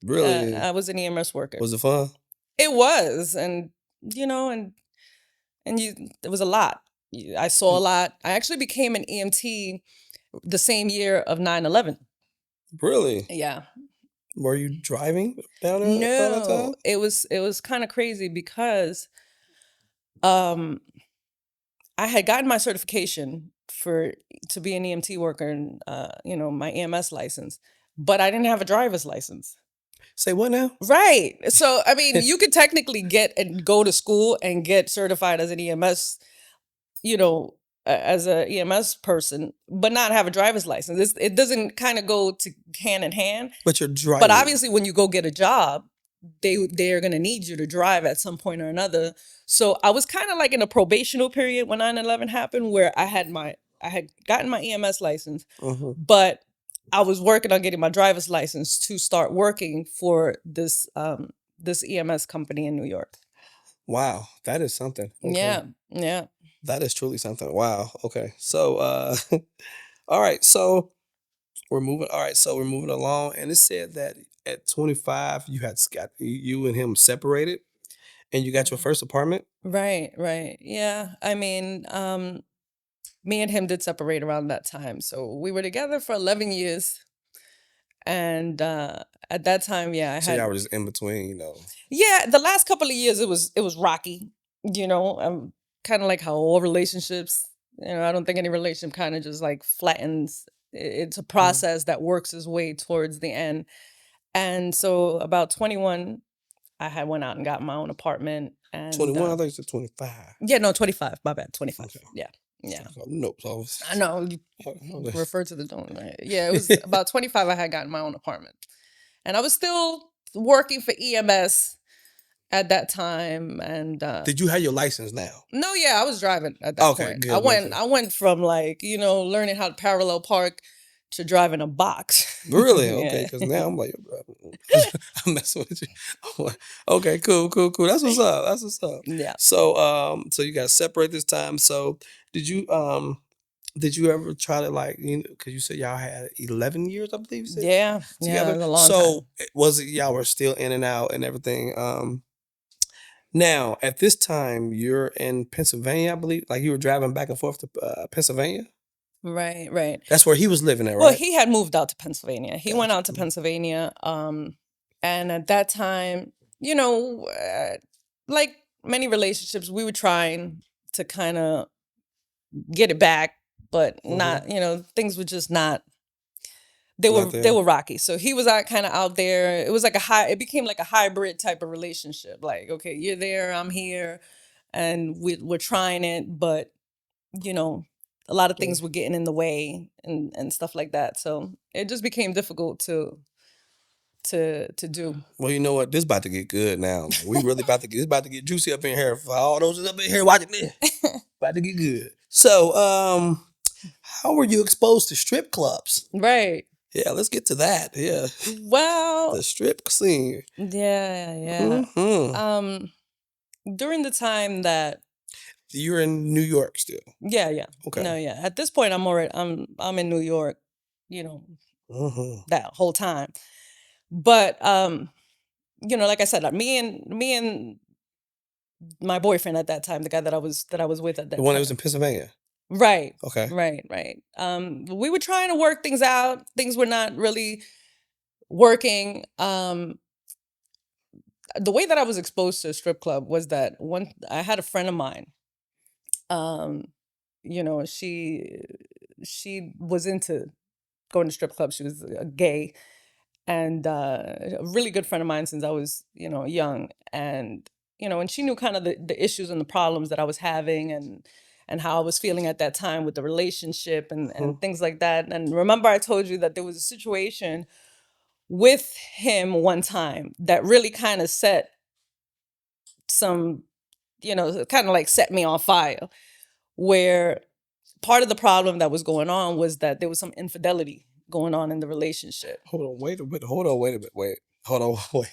Really?
I was an EMS worker.
Was it fun?
It was, and it was a lot. I saw a
Mm,
lot. I actually became an EMT the same year of 9/11.
really?
Yeah.
Were you driving down there around that
No,
time?
it was kind of crazy because um I had gotten my certification for to be an EMT worker and my EMS license, but I didn't have a driver's license.
Say what now?
Right. So I mean, you could technically get and go to school and get certified as an EMS, you know, as a EMS person, but not have a driver's license. It doesn't kind of go to hand in hand.
But you're
But
driving.
obviously, when you go get a job, they're gonna need you to drive at some point or another. So I was kind of like in a probational period when 9/11 happened, where I had gotten my EMS license,
Hmm.
but I was working on getting my driver's license to start working for this EMS company in New York.
Wow, that is something. Okay.
Yeah, yeah.
That is truly something. Wow. Okay. So all right. So we're moving along. And it said that at 25, you had got you and him separated and you got your first apartment.
Right, right. Yeah. I mean, me and him did separate around that time. So we were together for 11 years. And at that time, yeah, I
So y'all
had,
were just in between,
yeah, the last couple of years it was rocky, kind of like how all relationships, I don't think any relationship kind of just like flattens. It's a
Mhm.
process that works its way towards the end. And so about 21, I had went out and got my own apartment, and
21, I thought you said 25.
yeah, no, 25, my bad, 25.
Okay.
Yeah.
So,
Yeah.
nope. So
I know you
I
refer to the donut. Right? Yeah, it was about 25. I had gotten my own apartment, and I was still working for EMS at that time. And
did you have your license now?
no, yeah, I was driving at that
Okay,
point. I
good. Make
went,
sure.
I went from like learning how to parallel park to drive in a box.
Really? Okay,
Yeah.
because now I'm like, I'm messing with you. I'm like, okay, cool, cool, cool. That's what's up. That's what's up.
Yeah.
So you guys separate this time. So did you did you ever try to like because you said y'all had 11 years, I believe you said
Yeah. Yeah. It
together.
was a long
So
time.
was it y'all were still in and out and everything? Now at this time you're in Pennsylvania, I believe. Like you were driving back and forth to Pennsylvania.
Right. Right.
That's where he was living at,
Well,
right?
he had moved out to Pennsylvania. He went
Gotcha.
out to Pennsylvania. And at that time, you know, like many relationships, we were trying to kind of get it back, but
Mm-hmm.
not, things were just not.
Not
They
there.
were rocky. So he was out kind of out there. It was like it became like a hybrid type of relationship. Like, okay, you're there, I'm here, and we're trying it, but you know, a lot of things were getting in the way and stuff like that. So it just became difficult to do.
Well, you know what? This about to get good now. Like we really about to get, it's about to get juicy up in here for all those up in here watching this. About to get good. So, how were you exposed to strip clubs?
Right.
Yeah, let's get to that. Yeah, the
Well,
strip scene.
yeah, yeah.
Hmm.
Um, During the time that,
You're in New York still.
yeah, yeah,
Okay.
no, yeah. At this point, I'm in New York, you know,
Hmm.
that whole time. But like I said, me and my boyfriend at that time, the guy that I was with at
The
that
one that was in
time.
Pennsylvania.
Right,
Okay.
right, right. We were trying to work things out. Things were not really working. The way that I was exposed to a strip club was that one I had a friend of mine. Um, she was into going to strip clubs. She was gay and a really good friend of mine since I was, young. And and she knew kind of the issues and the problems that I was having and how I was feeling at that time with the relationship and
Hmm.
things like that. And remember I told you that there was a situation with him one time that really kind of set some, kind of like set me on fire, where part of the problem that was going on was that there was some infidelity going on in the relationship
Hold on. Wait a minute. Hold on. Wait a minute. Wait. Hold on. Wait.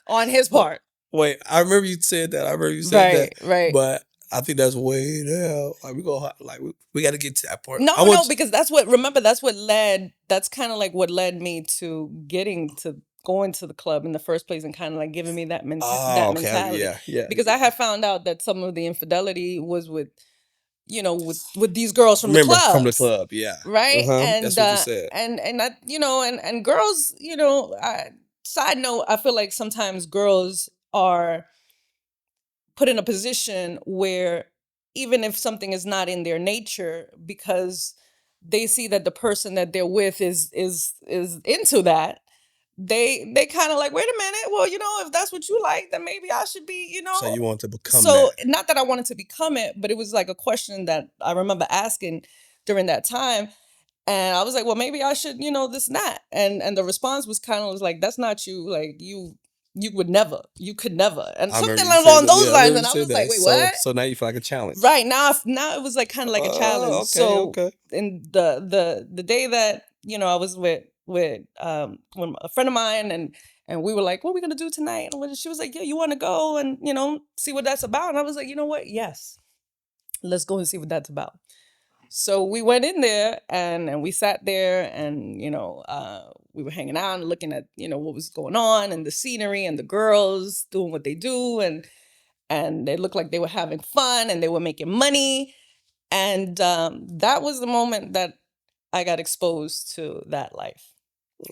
on his
Hold-
part.
Wait. I remember you said that. I remember you said that.
Right, right.
But I think that's way down. Like we go. Like we got to get to that part. I
No, no,
want.
because that's kind of like what led me to getting to going to the club in the first place and kind of like giving me
Oh,
that
okay.
mentality.
Yeah. Yeah.
Because I had found out that some of the infidelity was with, with these girls from the
Remember from the
clubs,
club. Yeah. Uh
right?
huh.
And
That's what you said.
and that, and girls, side note, I feel like sometimes girls are put in a position where even if something is not in their nature, because they see that the person that they're with is into that, they kind of like, wait a minute, well, if that's what you like, then maybe I should be,
So you want to become
so
that.
not that I wanted to become it, but it was like a question that I remember asking during that time. And I was like, well, maybe I should, this and that. And the response was kind of was like, that's not you. Like you would never, you could never, and
I remember
something
you said
along
that.
those
Yeah, I
lines.
remember you
And I
said
was like,
that.
wait,
So
what?
so now you feel like a challenge.
Right now it was like kind of like a challenge.
Oh, okay,
So
okay.
in the day that I was with when a friend of mine and we were like, what are we gonna do tonight? And she was like, yeah, you want to go and see what that's about? And I was like, you know what? Yes, let's go and see what that's about. So we went in there and we sat there and we were hanging out and looking at what was going on and the scenery and the girls doing what they do and they looked like they were having fun and they were making money. And that was the moment that I got exposed to that life.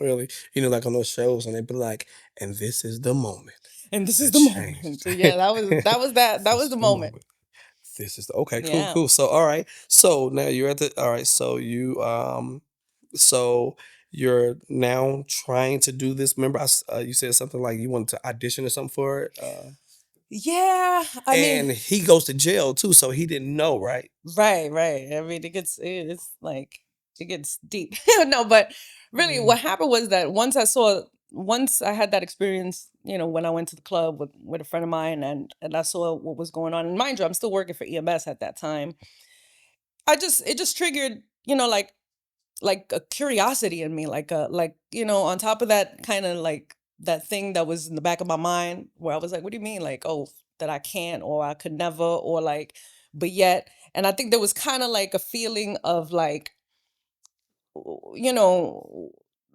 Really, like on those shows, and they be like, "And this is the moment
And this is
that
the
changed."
moment. So yeah, that
This
was
is
the
the
moment.
moment. This is the okay. Cool,
Yeah.
cool. So all right. So now you're at the all right. So so you're now trying to do this. Remember, you said something like you wanted to audition or something for it.
Yeah. I mean,
And he goes to jail too, so he didn't know, right?
right, right. I mean, it's like it gets deep. No, but really,
Mm.
what happened was that once I had that experience, when I went to the club with a friend of mine and I saw what was going on. And mind you, I'm still working for EMS at that time. It just triggered, like like a curiosity in me, like a like on top of that kind of like that thing that was in the back of my mind where I was like, what do you mean, like, oh, that I can't or I could never or like, but yet, and I think there was kind of like a feeling of like, you know,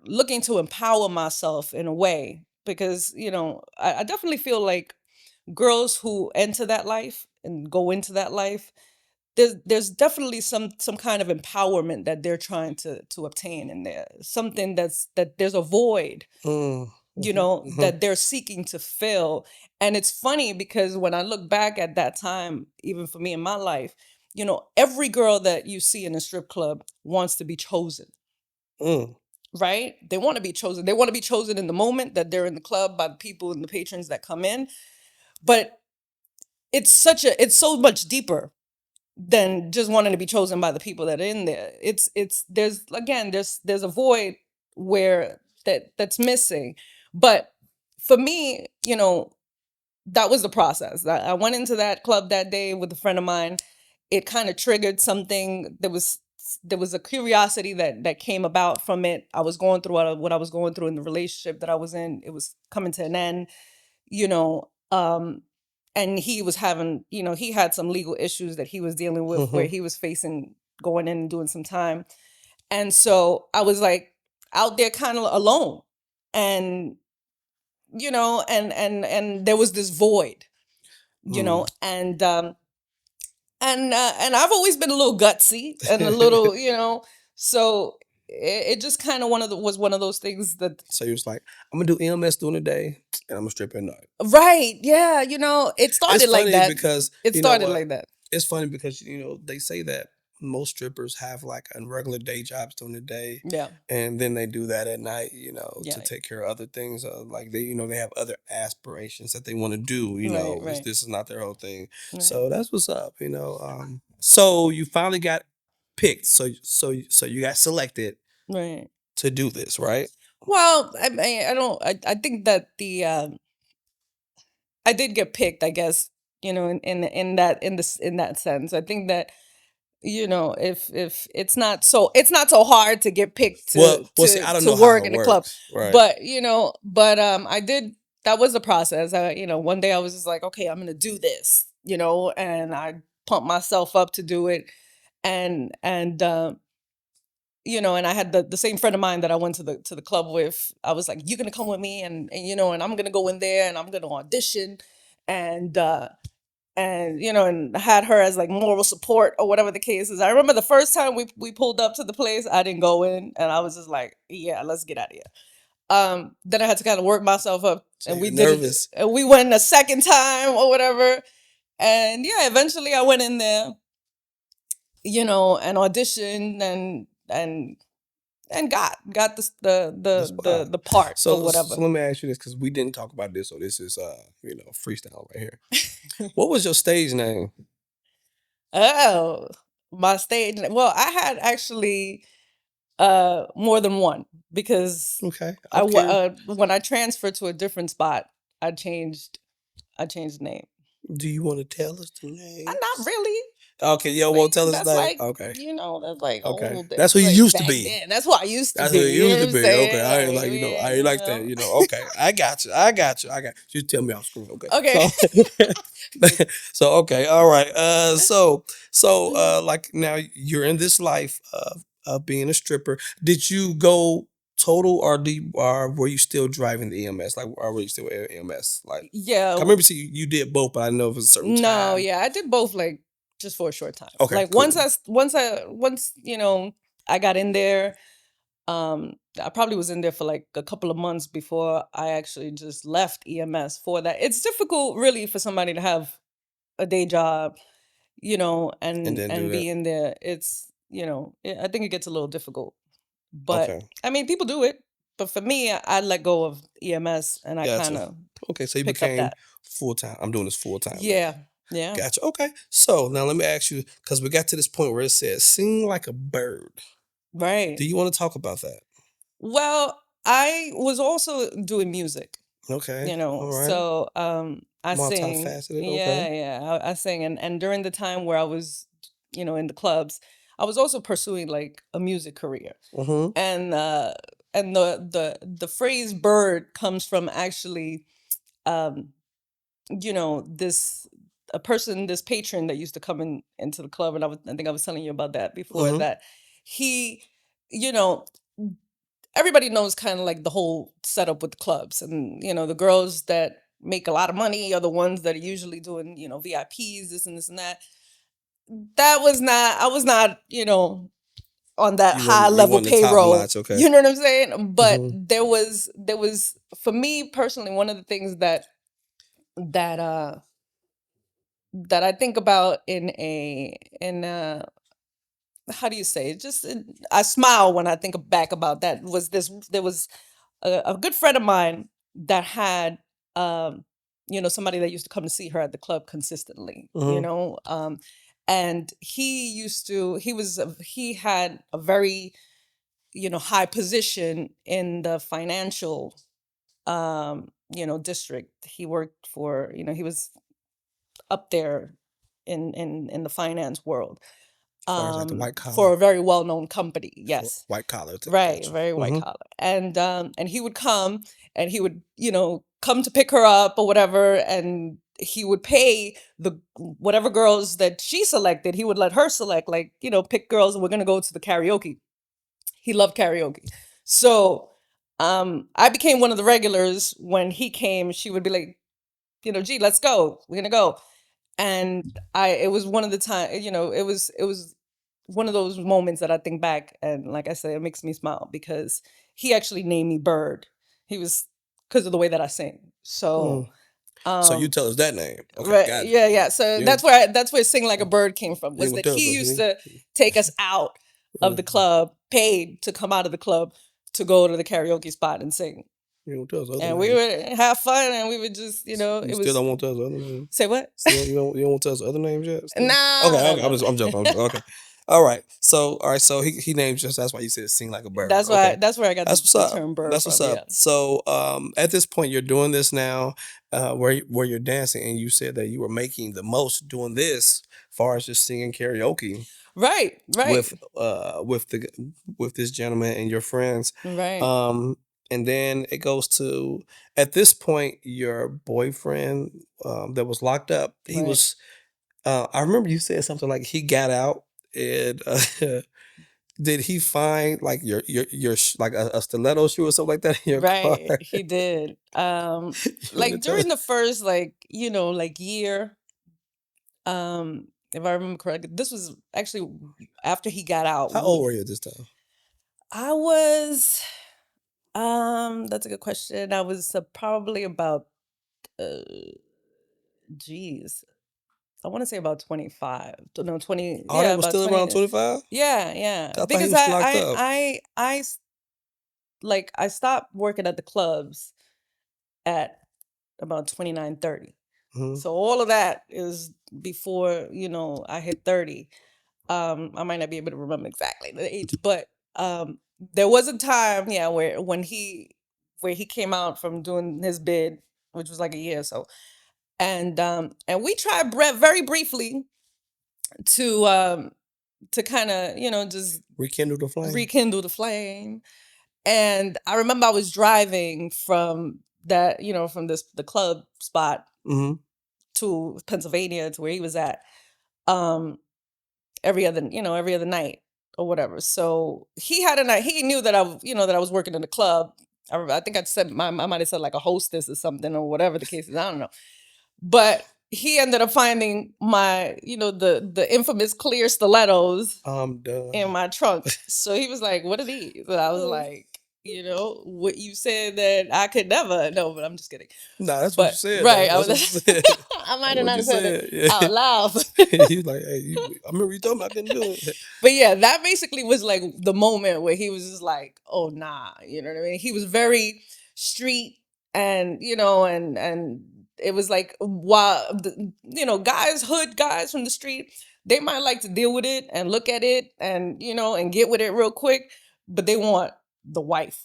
looking to empower myself in a way because I definitely feel like girls who enter that life and go into that life, there's definitely some kind of empowerment that they're trying to obtain in there. Something that there's a void,
Mm, mhm, mhm,
that they're seeking to fill. And it's funny because when I look back at that time, even for me in my life, every girl that you see in a strip club wants to be chosen,
mm,
right? They want to be chosen. They want to be chosen in the moment that they're in the club by the people and the patrons that come in. But it's so much deeper than just wanting to be chosen by the people that are in there. It's there's again there's a void where that's missing. But for me, that was the process. I went into that club that day with a friend of mine. It kind of triggered something. There was a curiosity that came about from it. I was going through what I was going through in the relationship that I was in. It was coming to an end, you know. And he was having, he had some legal issues that he was dealing with where
mhm,
he was facing going in and doing some time. And so I was like out there kind of alone. And and there was this void,
mm.
and I've always been a little gutsy and a little, so it just kind of was one of those things that,
So you was like, I'm gonna do EMS during the day, and I'm gonna strip at night.
right, yeah, it
It's
started like
funny
that.
because
It
you know
started
what?
like that.
It's funny because they say that most strippers have like a regular day jobs during the day,
Yeah,
and then they do that at night, to
yeah,
take care of other things. Like they have other aspirations that they want to do.
right,
This,
right,
this is not their whole thing.
right,
So that's what's up. So you finally got picked. So you got selected
right.
to do this, right?
Well, I don't. I think that I did get picked. I guess in that sense. I think that if it's not so hard to get picked
Well,
to
well, see, I don't know how
work
it
in a club,
works, right?
but I did. That was the process. One day I was just like, okay, I'm gonna do this, and I pumped myself up to do it, and I had the same friend of mine that I went to the club with. I was like, you're gonna come with me, and I'm gonna go in there and I'm gonna audition, and and had her as like moral support or whatever the case is. I remember the first time we pulled up to the place, I didn't go in, and I was just like, yeah, let's get out of here. Then I had to kind of work myself up,
So
and
you're
we did it.
nervous.
And we went a second time or whatever, and yeah, eventually I went in there, and auditioned and got
The spot.
the part or
So
whatever.
let me ask you this because we didn't talk about this, so this is freestyle right here. What was your stage name?
Oh, my stage. Well, I had actually more than one because
Okay, I'm curious.
when I transferred to a different spot, I changed I changed the name.
Do you want to tell us the
Not
names?
really.
Okay, you
Like,
won't tell us the
that's
name.
like,
Okay,
that's like
okay,
old.
that's who
That's
you
like
used to
back
be.
then. That's what I used to
That's who
be.
you
You know
used
what
to
I'm
be. Okay,
saying?
I ain't
Like,
like I
yeah,
ain't like that. Okay, I got you. I got you. I got you. Just tell me off screen. Okay,
Okay.
so so okay, all right. Like now you're in this life of being a stripper. Did you go total, or were you still driving the EMS? Like, or were you still EMS? Like, I
Yeah.
remember see you did both, but I know it was a certain
No,
time.
yeah, I did both like just for a short time.
Okay,
Like
cool.
once I got in there, I probably was in there for like a couple of months before I actually just left EMS for that. It's difficult really for somebody to have a day job,
And
and
then do
and
that.
be in there. It's, I think it gets a little difficult. But
Okay,
I mean, people do it. But for me, I let go of EMS and I kind
gotcha.
of
Okay, so you
picked up
became
that.
full time. I'm doing this full time now.
Yeah. Yeah.
Gotcha. Okay. So now let me ask you, because we got to this point where it says sing like a bird.
Right.
Do you want to talk about that?
Well, I was also doing music,
Okay. All right.
so I sing.
Multifaceted.
Yeah,
Okay.
yeah, I sing, and during the time where I was, in the clubs, I was also pursuing like a music career.
Mm-hmm.
And the phrase bird comes from actually, um this a person, this patron that used to come into the club, and I think I was telling you about that before,
Mm-hmm.
that he, you know everybody knows kind of like the whole setup with the clubs, and the girls that make a lot of money are the ones that are usually doing, VIPs, this and this and that. That was not, I was not, on that high
You
level
want the top
payroll.
notch, okay.
You know what I'm saying? But
Mm-hmm.
there was for me personally, one of the things that uh that I think about in how do you say it? Just I smile when I think back about that. Was this There was a good friend of mine that had, um somebody that used to come to see her at the club consistently,
Mm-hmm.
and he had a very, high position in the financial, district. He worked for, he was up there in the finance world,
As far as like the white
for
collar,
a very well-known company.
for
Yes.
white collar,
Right,
gotcha.
very white
Mm-hmm.
collar. And he would come, and he would, come to pick her up or whatever, and he would pay the whatever girls that she selected. He would let her select, like, pick girls, and we're gonna go to the karaoke. He loved karaoke. So I became one of the regulars. When he came, she would be like, gee, let's go. We're gonna go. And it was one of the time, it was one of those moments that I think back, and like I said, it makes me smile because he actually named me Bird. He was, because of the way that I sing. So,
Mm. So you
um,
tell us that name. Okay,
right,
got it.
yeah, yeah. So
You
that's where "Sing Like a Bird" came from.
you
Was
gonna
that
tell us,
he
but
used to take us out of
uh,
the club, paid to come out of the club to go to the karaoke spot and sing,
you gonna tell us other
and we
names.
would have fun, and we would just,
You
it
still
was.
don't want to tell us other names.
Say what?
You don't want to tell us other names yet. Still?
No,
Okay,
no,
okay.
no,
I'm joking. I'm joking.
no.
Okay. All right. So he named just that's why you said sing like a bird. Okay.
That's where I got
That's what's
the
up.
term "bird"
That's what's
from.
up.
Yeah.
So at this point you're doing this now, where you're dancing, and you said that you were making the most doing this, far as just singing karaoke
Right.
with
Right.
with this gentleman and your friends.
Right.
Um and then it goes to, at this point, your boyfriend, that was locked up, he
Right.
was, I remember you said something like he got out, and did he find like like a stiletto shoe or something like that in your car?
Right. He did.
You want to
Like
tell
during
us?
the first, like, like year, if I remember correctly, this was actually after he got out.
How old were you at this time?
I was, that's a good question. I was probably about, uh, geez, I want to say about 25. No, 20.
Oh,
Yeah,
that was
about
still
20.
around 25.
Yeah, yeah.
I thought he
Because
was locked up.
I stopped working at the clubs at about 29, 30.
Hmm.
So all of that is before, I hit 30. I might not be able to remember exactly the age, but there was a time, yeah, where he came out from doing his bid, which was like a year or so. And we tried very briefly to kind of, just
Rekindle the flame.
rekindle the flame. And I remember I was driving from that, from the club spot
Hmm.
to Pennsylvania to where he was at, um every other night or whatever. So he had a night. He knew that that I was working in the club. I think I might have said like a hostess or something, or whatever the case is. I don't know. But he ended up finding my, the infamous clear stilettos
I'm done.
in my trunk. So he was like, "What are these?" And I was like, "What you said that I could never." No, but I'm just kidding.
Nah, that's what you
But
said though.
right, I
That's
was.
what you said.
I might
That's
have
what
not
you
have said it
said. Yeah.
out loud.
He was like, "Hey, I remember you told me I couldn't do it."
But yeah, that basically was like the moment where he was just like, "Oh nah," you know what I mean? He was very street, and and it was like, while guys, hood guys from the street, they might like to deal with it and look at it and and get with it real quick, but they want the wife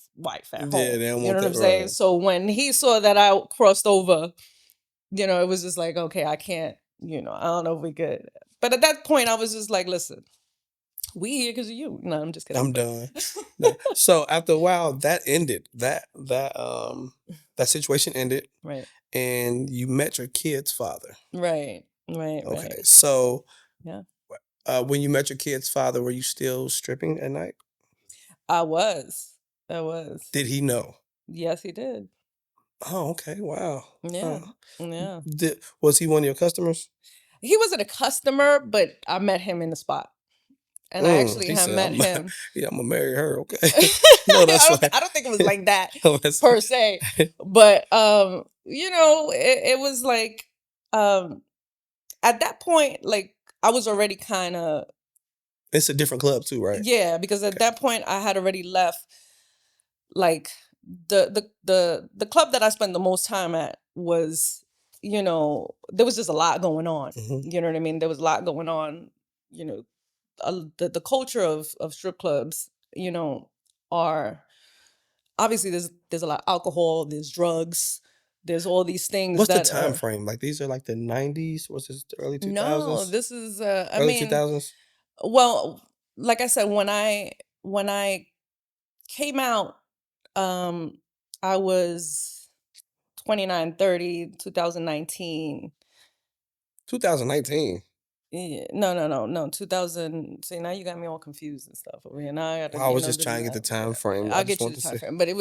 at
Yeah,
home.
they don't
You know
want
what I'm
that,
saying?
right?
So when he saw that I crossed over, it was just like, okay, I can't, I don't know if we could. But at that point, I was just like, listen, We here because of you. No, I'm just kidding.
I'm done. No. So after a while, that ended. That situation ended,
Right,
and you met your kid's father.
right, right,
Okay.
right.
So
Yeah,
when you met your kid's father, were you still stripping at night?
I was. I was.
Did he know?
Yes, he did.
Oh, okay. Wow.
Yeah, yeah.
Was he one of your customers?
He wasn't a customer, but I met him in the spot, and I actually
He
had
said,
met
"I'm,
him.
yeah, I'm gonna marry her." Okay. No, that's fine.
I don't think it was like that
No, that's
per se, but it was like um at that point, like I was already kind of,
it's a different club too, right?
yeah, because at
Okay.
that point I had already left, like the club that I spent the most time at was, there was just a lot going on.
Hmm.
You know what I mean? There was a lot going on. You know, the culture of strip clubs, are obviously there's a lot of alcohol, there's drugs, there's all these things
What's the
that
time
are.
frame? Like these are like the 90s? Was this the early
No,
2000s?
this is I
Early
mean,
2000s?
well, like I said, when I came out, um I was 29, 30, 2019.
2019.
Yeah, no, no, no, no. 2000. See, now you got me all confused and stuff over here. Now I got to,
I was just
this
trying
and
to get the
that.
time frame. I
I'll
just
get you
want
the
to
time
see.
frame. But it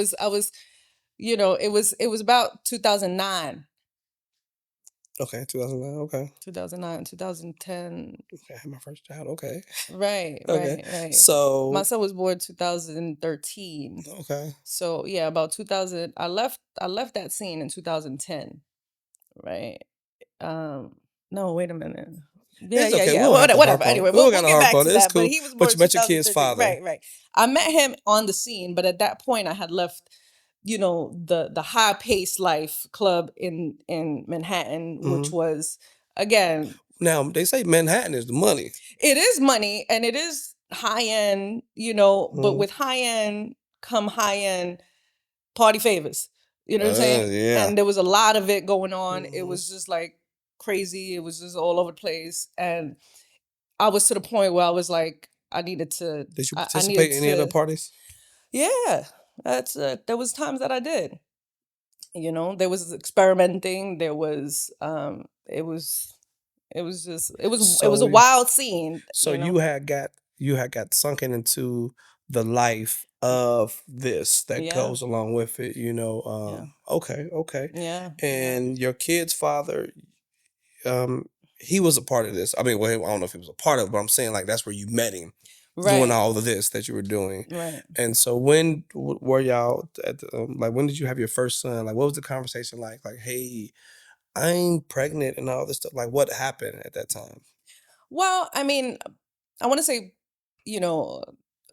was about 2009,
Okay, 2009. Okay.
2009, 2010.
Okay, I had my first child. Okay.
Right,
Okay.
right, right. My
So,
son was born 2013.
okay.
So yeah, about 2000. I left that scene in 2010. Right. Um. No, wait a minute. Yeah,
It's
yeah,
okay. We
yeah.
don't have to
Whatever.
harp on it.
Anyway,
We
we'll
don't
we'll
got to
get
harp
back
on
to
it. It's
that. But
cool.
he was
But
born
you met your kid's
2013.
father.
Right, right. I met him on the scene, but at that point, I had left, the high paced life club in Manhattan, which
Hmm.
was, again,
Now, they say Manhattan is the money.
it is money and it is high end, but
Hmm.
with high end come high end party favors. You know what I'm saying?
Yeah.
And there was a lot of it going on. It
Hmm.
was just like crazy. It was just all over the place. And I was to the point where I was like, I needed to,
Did you
I needed
participate in any of the
to,
parties?
yeah, there was times that I did, there was experimenting. There was, it was a
So,
wild scene,
so you had got sunken into the life of this that
Yeah,
goes along with it.
yeah,
Okay, okay.
yeah, yeah.
And your kid's father, um, he was a part of this. I mean, well, I don't know if he was a part of it, but I'm saying like that's where you met him doing
Right,
all of this that you were doing.
right.
And so when were y'all like when did you have your first son? Like what was the conversation like? Like, hey, I'm pregnant and all this stuff. Like what happened at that time?
Well, I mean, I want to say, a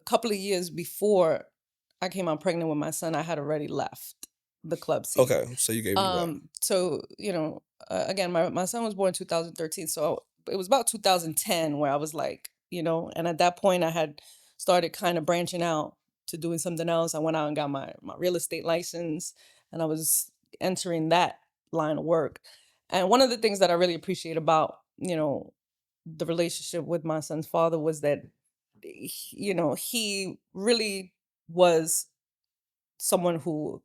couple of years before I came out pregnant with my son, I had already left the club scene.
Okay, so you gave it away.
So, again, my son was born 2013, so it was about 2010 where I was like, and at that point I had started kind of branching out to doing something else. I went out and got my real estate license, and I was entering that line of work. And one of the things that I really appreciate about, the relationship with my son's father was that, he really was someone who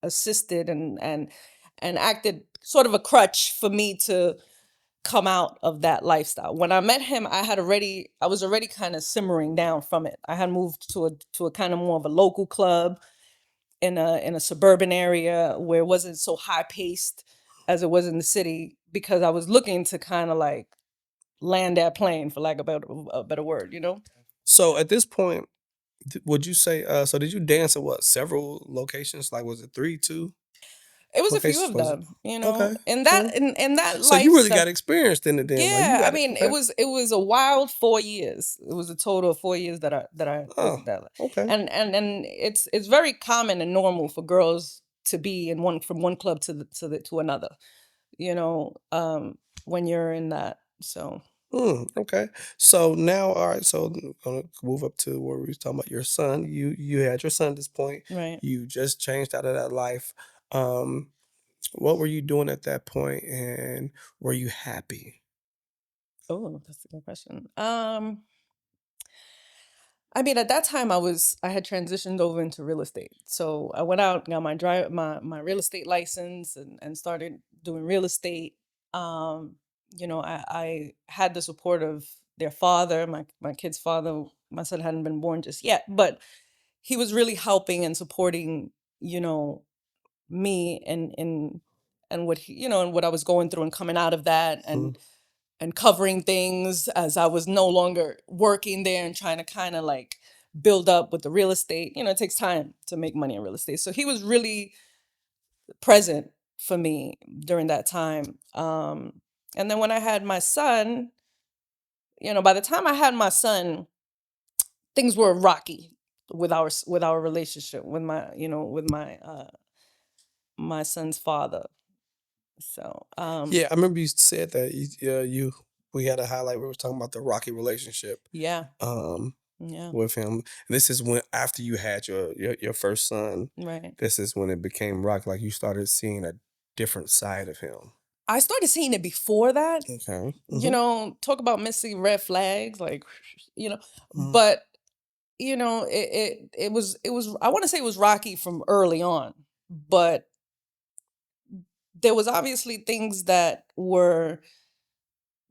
assisted and acted sort of a crutch for me to come out of that lifestyle. When I met him, I was already kind of simmering down from it. I had moved to a kind of more of a local club in a suburban area where it wasn't so high paced as it was in the city, because I was looking to kind of like land that plane, for lack of a better word,
So at this point, would you say so did you dance at what several locations? Like was it three, two
It was a few
locations?
of
Was it
them,
okay,
and
cool.
that
So you really
lifestyle.
got experienced in it then. Like you
Yeah, I
got it.
mean, it
Okay.
was it was a wild 4 years. It was a total of 4 years that I was
Oh,
in that.
okay.
And it's very common and normal for girls to be in one from one club to another. You know, when you're in that. So
Okay. So now, all right. So I'm gonna move up to where we was talking about your son. You had your son at this point.
right.
You just changed out of that life. Um, what were you doing at that point, and were you happy?
Oh, that's a good question. I mean, at that time, I had transitioned over into real estate. So I went out, got my real estate license, and started doing real estate. Um, I had the support of their father, my kid's father. My son hadn't been born just yet, but he was really helping and supporting, you know, me and what and what I was going through and coming out of that,
Mhm.
and covering things as I was no longer working there and trying to kind of like build up with the real estate. It takes time to make money in real estate. So he was really present for me during that time. And then when I had my son, by the time I had my son, things were rocky with our relationship with my son's father. So,
Yeah, I remember you said that you we had a highlight where we was talking about the rocky relationship
yeah,
um
yeah,
with him. This is when after you had your first son,
right.
this is when it became rocky. Like you started seeing a different side of him.
I started seeing it before that.
Okay. Hmm.
Talk about missing red flags, like, you know,
Hmm.
but it was I want to say it was rocky from early on, but there was obviously things that were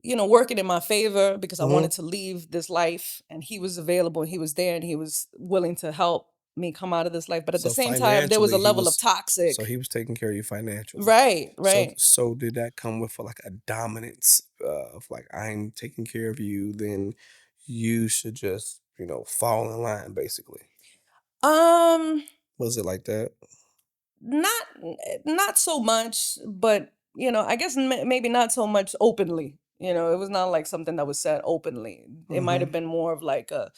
working in my favor because I
Hmm.
wanted to leave this life, and he was available and he was there and he was willing to help me come out of this life. But at the
So
same time, there was a
financially,
level of toxic.
he was taking care of you financially.
Right,
So
right.
so did that come with like a dominance of like I'm taking care of you, then you should just fall in line basically.
Um,
Was it like that?
not not so much, but I guess maybe not so much openly. It was not like something that was said openly. It might
Hmm.
have been more of like a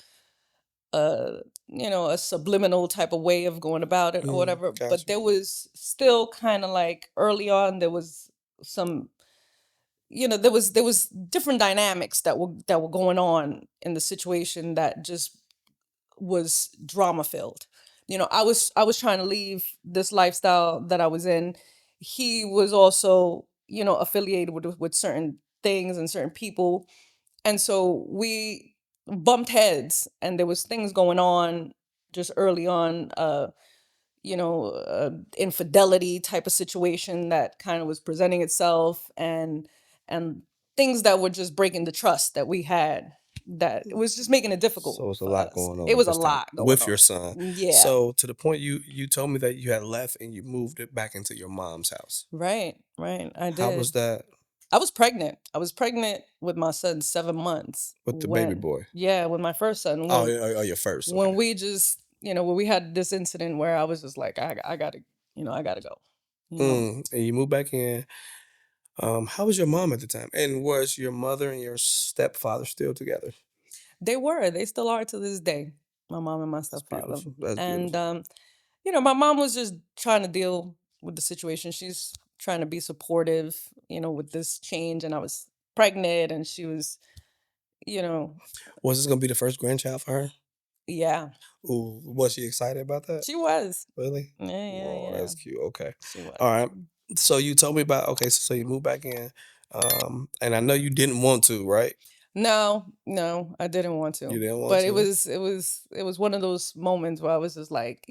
a subliminal type of way of going about it or
Mm,
whatever. But
gotcha.
there was still kind of like early on there was some there was different dynamics that were going on in the situation that just was drama filled. I was trying to leave this lifestyle that I was in. He was also, affiliated with certain things and certain people. And so we bumped heads, and there was things going on just early on, infidelity type of situation that kind of was presenting itself, and things that were just breaking the trust that we had, that it was just making it difficult
So it's a
for
lot
us.
going
It
on at
was a
this time
lot going
with your
on.
son.
Yeah.
So to the point you told me that you had left and you moved it back into your mom's house.
Right, right. I
How was
did.
that
I was pregnant. I was pregnant with my son 7 months
with the baby
when,
boy?
yeah, with my first son,
Oh,
when
your first.
when
Okay.
we just, when we had this incident where I was just like, I gotta, I gotta go. You know,
And you moved back in. How was your mom at the time? And was your mother and your stepfather still together?
they still are to this day, my mom and my
That's
stepfather.
beautiful. That's
And
beautiful.
my mom was just trying to deal with the situation. She's trying to be supportive, with this change. And I was pregnant, and she was, you know,
Was this gonna be the first grandchild for her?
yeah,
Ooh, was she excited about that?
she was.
Really?
Yeah, yeah,
Oh,
yeah.
that's cute. Okay.
She
All
was.
right. So you told me about okay, so you moved back in. And I know you didn't want to, right?
No, no, I didn't want
You
to.
didn't want
But it
to.
was it was it was one of those moments where I was just like,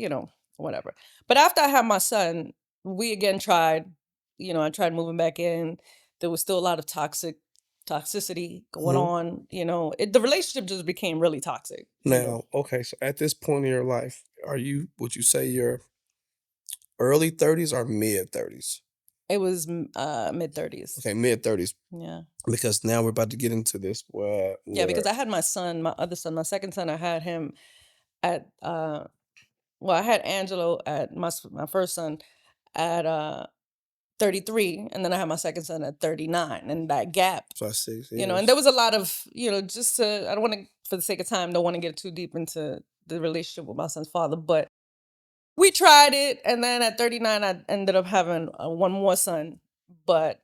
whatever. But after I had my son, we again tried, I tried moving back in. There was still a lot of toxicity going
Mhm.
on, the relationship just became really toxic.
Now, okay, so at this point in your life, would you say you're early 30s or mid 30s?
It was mid 30s.
Okay, mid 30s.
Yeah.
Because now we're about to get into this
Yeah,
where
because I had my other son, my second son, I had him at well, I had Angelo at my first son at 33, and then I had my second son at 39, and that gap,
so 6
and there
years.
was a lot of, just to, I don't want to, for the sake of time, don't want to get too deep into the relationship with my son's father, but we tried it, and then at 39 I ended up having one more son, but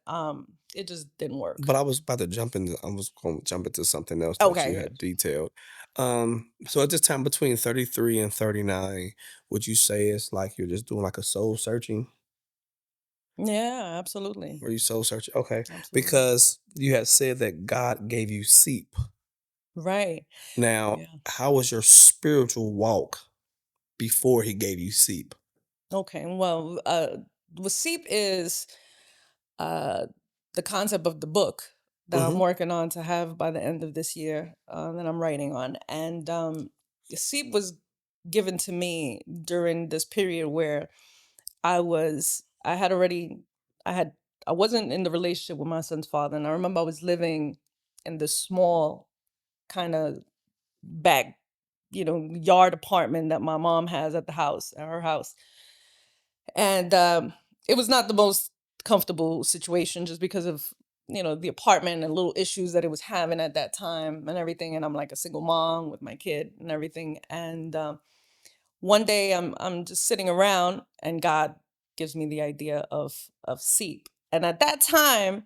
it just didn't work.
But I was going to jump into something else that you
Okay.
had detailed. So at this time between 33 and 39, would you say it's like you're just doing like a soul searching?
Yeah, absolutely.
Were you soul searching? Okay.
Absolutely.
Because you had said that God gave you seep.
Right.
Now,
Yeah.
how was your spiritual walk before he gave you sleep?
Okay. Well, what SEEP is uh, the concept of the book that I'm
Hmm.
working on to have by the end of this year, that I'm writing on. And SEEP was given to me during this period where I had already, I had, I wasn't in the relationship with my son's father. And I remember I was living in this small kind of back, yard apartment that my mom has at the house, at her house. And it was not the most comfortable situation just because of the apartment and little issues that it was having at that time and everything. And I'm like a single mom with my kid and everything. And one day I'm just sitting around and God gives me the idea of SEEP. And at that time,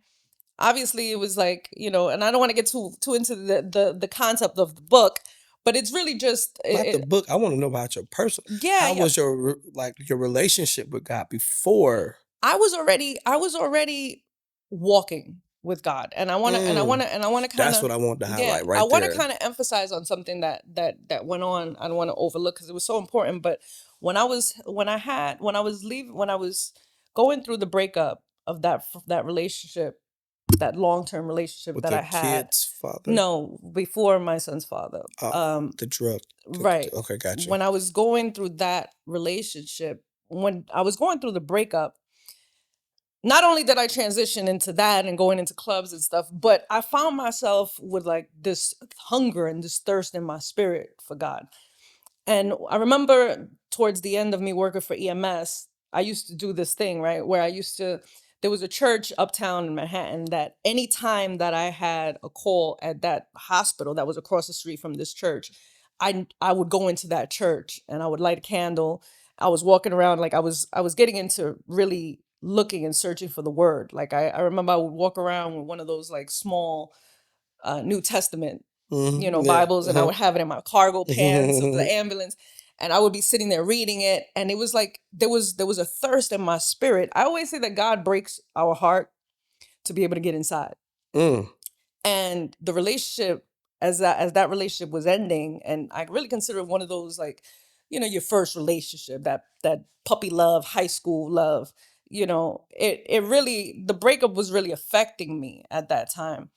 obviously it was like, and I don't want to get too into the concept of the book, but it's really just
Not the
it,
book. I want to know about your personal.
yeah,
How
yeah.
was your relationship with God before?
I was already walking with God. And I want to and I want
Mm,
to and I want to kind
that's
of
what I want to
yeah,
highlight
I
right
want to
there.
kind of emphasize on something that went on. I don't want to overlook because it was so important, but when I was going through the breakup of that relationship, that long-term relationship
With
that
your
I had,
kid's father,
no, before my son's father.
uh,
Um
the drug.
right.
Okay, got you.
When I was going through that relationship, when I was going through the breakup, not only did I transition into that and going into clubs and stuff, but I found myself with like this hunger and this thirst in my spirit for God. And I remember towards the end of me working for EMS, I used to do this thing, right? Where there was a church uptown in Manhattan that anytime that I had a call at that hospital that was across the street from this church, I would go into that church and I would light a candle. I was walking around like I was getting into really looking and searching for the word. Like I remember I would walk around with one of those like small New Testament,
Yeah.
Bibles, and I
Uh-huh.
would have it in my cargo pants of the ambulance, and I would be sitting there reading it, and it was like there was a thirst in my spirit. I always say that God breaks our heart to be able to get inside,
Mm.
and the relationship as that relationship was ending, and I really consider it one of those like, your first relationship, that puppy love, high school love. It really the breakup was really affecting me at that time,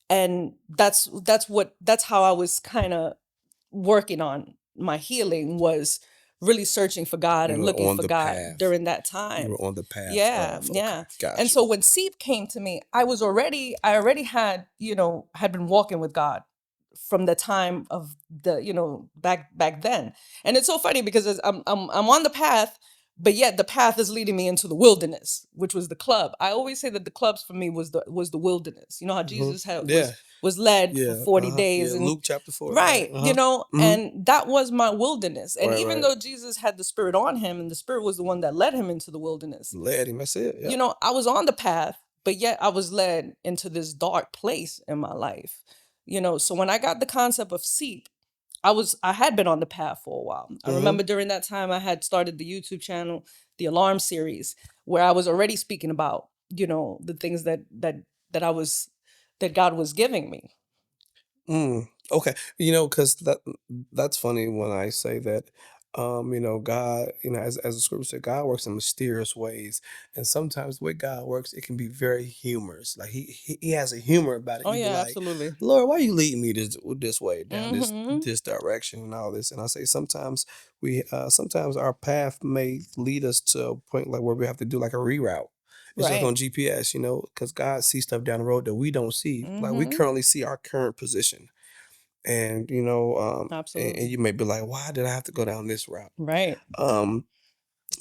and that's how I was kind of working on my healing, was really searching for God
You
and
were
looking
on
for
the
God
path.
during that
You
time.
were on the path
Yeah,
of, okay,
yeah. And
got you.
so when Seep came to me, I already had been walking with God from the time of back then. And it's so funny because I'm on the path, but yet the path is leading me into the wilderness, which was the club. I always say that the clubs for me was the wilderness. You know how
Hmm.
Jesus had
Yeah.
was led for
Yeah.
40
Uh-huh. Yeah.
days and
Luke chapter 4. Right.
right,
Uh-huh. Hmm.
and that was my wilderness. And
Right.
even
Right.
though Jesus had the Spirit on him and the Spirit was the one that led him into the wilderness,
Led him. That's it. Yep.
I was on the path, but yet I was led into this dark place in my life. So when I got the concept of seep, I had been on the path for a while. I
Hmm.
remember during that time I had started the YouTube channel, the Alarm series, where I was already speaking about, the things that I was that God was giving me.
Mm, okay. Because that's funny when I say that. God, as the scripture said, God works in mysterious ways, and sometimes the way God works, it can be very humorous. Like he has a humor about it.
Oh
You be
yeah,
like,
absolutely.
Lord, why you leading me this way down this
Mhm.
this direction and all this? And I say sometimes our path may lead us to a point like where we have to do like a reroute. It's just
Right.
on GPS, because God sees stuff down the road that we don't see. Like we
Mhm.
currently see our current position, and and
Absolutely.
you may be like, why did I have to go down this route?
Right.
Um,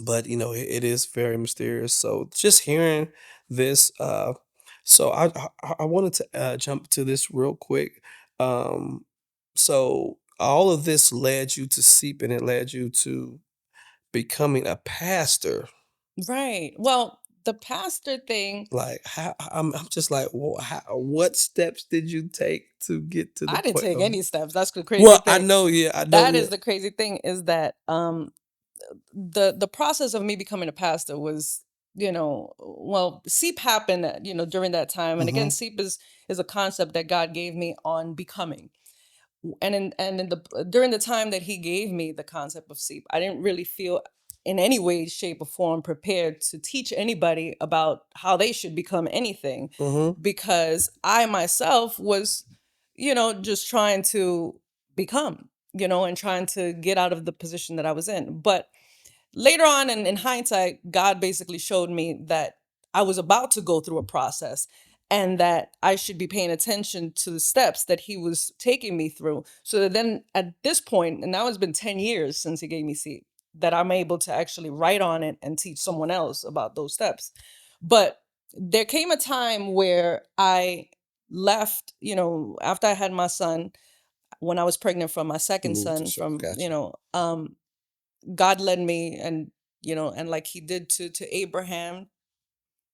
but it is very mysterious. So just hearing this, so I wanted to jump to this real quick. Um, so all of this led you to seep, and it led you to becoming a pastor.
Right. Well, the pastor thing,
Like how I'm just like, what steps did you take to get to the
I didn't
point
take
of?
any steps. That's the crazy
Well, I
thing.
know, yeah, I know,
That
yeah.
is the crazy thing, is that the process of me becoming a pastor was, well, seep happened during that time. And again,
Hmm.
seep is a concept that God gave me on becoming. And in the during the time that he gave me the concept of sleep, I didn't really feel in any way, shape, or form prepared to teach anybody about how they should become anything,
Mm-hmm.
because I myself was, just trying to become, and trying to get out of the position that I was in. But later on, in hindsight, God basically showed me that I was about to go through a process, and that I should be paying attention to the steps that he was taking me through. So that then at this point, and now it's been 10 years since he gave me seed, that I'm able to actually write on it and teach someone else about those steps. But there came a time where I left, after I had my son, when I was pregnant from my second
Move to
son,
show.
from,
Gotcha.
God led me, and and like he did to Abraham,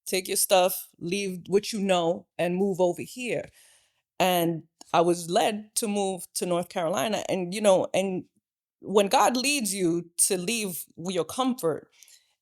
take your stuff, leave what you know, and move over here. And I was led to move to North Carolina. And and when God leads you to leave your comfort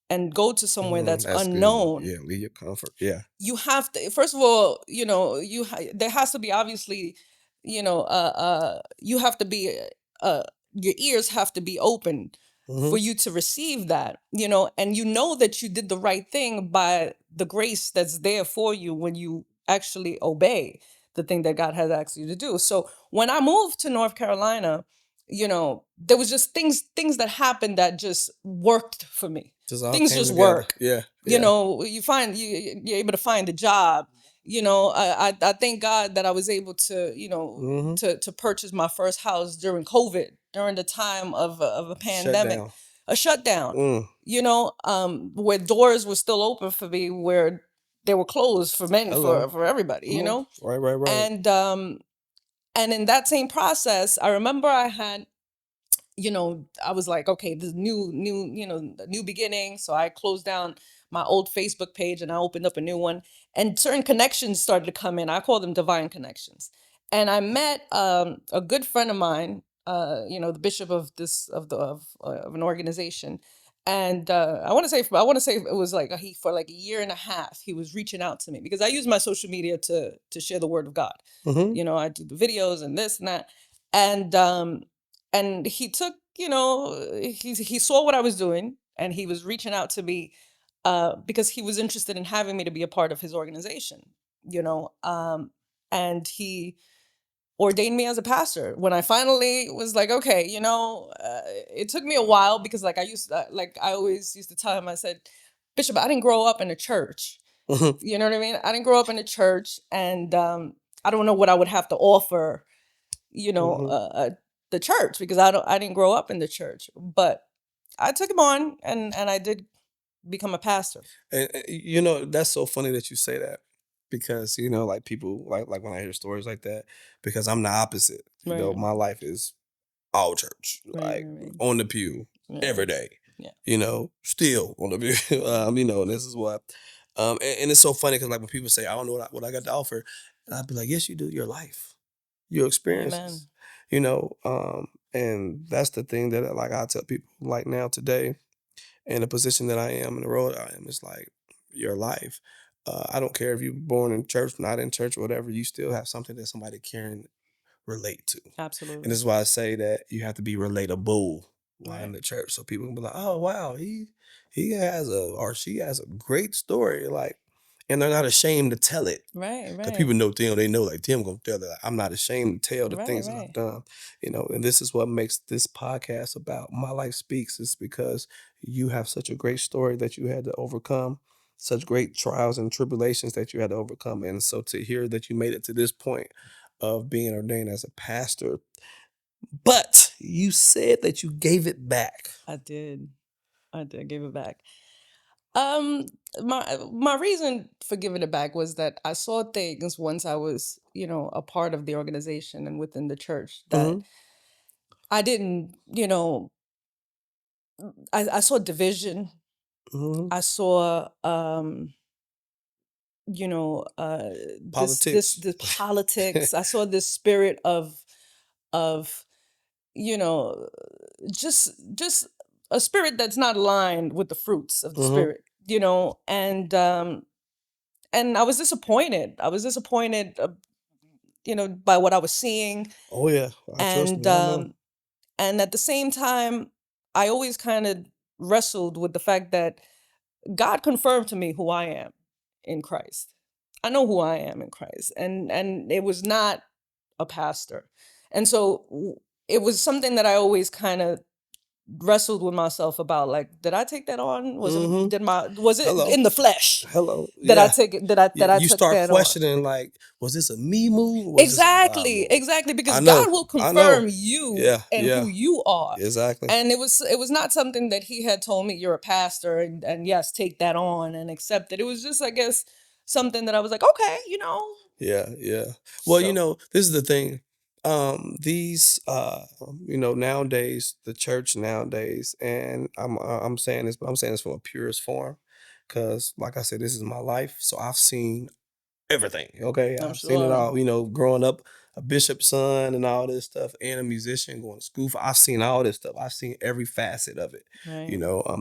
and go to somewhere
Mm,
that's
that's good.
unknown,
Yeah, leave your comfort. Yeah.
you have to, first of all, there has to be, obviously, you have to be, uh your ears have to be open for
Mm-hmm.
you to receive that, and that you did the right thing by the grace that's there for you when you actually obey the thing that God has asked you to do. So when I moved to North Carolina, there was just things that happened that just worked for me.
Just all
Things
came
just
together.
work.
Yeah. Yeah.
You're able to find a job. I thank God that I was able to,
Mm-hmm.
to purchase my first house during COVID, during the time of a
Shut
pandemic,
down.
a shutdown,
Mm.
where doors were still open for me, where they were closed for many,
Hello.
for everybody,
Come on. Right. Right. Right.
And in that same process, I remember I had, I was like, okay, this new, a new beginning. So I closed down my old Facebook page and I opened up a new one, and certain connections started to come in. I call them divine connections. And I met a good friend of mine, the bishop of this of an organization. And I want to say it was like he, for like a year and a half, he was reaching out to me because I use my social media to share the word of God.
Mm-hmm.
I do the videos and this and that. And he took, he saw what I was doing, and he was reaching out to me because he was interested in having me to be a part of his organization, you know and he ordained me as a pastor when I finally was like, okay, it took me a while because, like, I always used to tell him, I said, Bishop, I didn't grow up in a church.
Mm-hmm.
You know what I mean? I didn't grow up in a church, and I don't know what I would have to offer, you know,
Mm-hmm.
uh, uh, the church, because I didn't grow up in the church. But I took him on, and I did become a pastor.
And that's so funny that you say that because like people like when I hear stories like that because I'm the opposite.
Right,
My life is all church,
right,
like
right,
on the pew
right.
every day.
Yeah,
Still on the pew. And this is what. And it's so funny because like when people say I don't know what I got to offer, and I'd be like, yes, you do. Your life, your
yeah. Amen.
experiences. And that's the thing that like I tell people like now today in the position that I am in the role that I am. It's like your life. I don't care if you're born in church, not in church, or whatever. You still have something that somebody can relate to. And this
Absolutely.
is why I say that you have to be relatable while in
Right,
the church, so people can be like, "Oh wow, he has a or she has a great story," like, and they're not ashamed to tell it.
right,
Cause
right,
people know Tim, they know like Tim gonna tell that I'm not ashamed to tell the
right,
things that I've
right.
done, and this is what makes this podcast about My Life Speaks, is because you have such a great story that you had to overcome, such great trials and tribulations that you had to overcome. And so to hear that you made it to this point of being ordained as a pastor, but you said that you gave it back.
I did. I did give it back. Um, my reason for giving it back was that I saw things once I was, a part of the organization and within the church, that
Mm-hmm.
I didn't, I saw division.
Mm-hmm.
I saw,
Politics.
this politics. I saw this spirit of, you know, just a spirit that's not aligned with the fruits of the
Mm-hmm.
spirit, and I was disappointed. I was disappointed by what I was seeing.
Oh yeah, I trust
And
me. I know.
at the same time, I always kind of wrestled with the fact that God confirmed to me who I am in Christ. I know who I am in Christ, and it was not a pastor. And so it was something that I always kind of wrestled with myself about, like, did I take that on?
Mm-hmm.
Was it
Hello.
in the flesh
Hello.
that I
Yeah.
take it that I
You
took
start
that on?
questioning like, was this a me move or was this a God
Exactly,
move?
exactly,
I
because
know.
God will
I know.
confirm you
Yeah.
and
Yeah.
who you are.
Exactly.
And it was not something that he had told me, you're a pastor, and yes, take that on and accept it. It was just, I guess, something that I was like, okay,
Yeah. Yeah. Well,
so
this is the thing. These nowadays, the church nowadays, and I'm saying this, but I'm saying this from a purest form. Cause like I said, this is my life. So I've seen everything. Okay,
I'm
I've seen it
sure.
all. Growing up a bishop's son and all this stuff, and a musician going to school. I've seen all this stuff. I've seen every facet of it.
Right.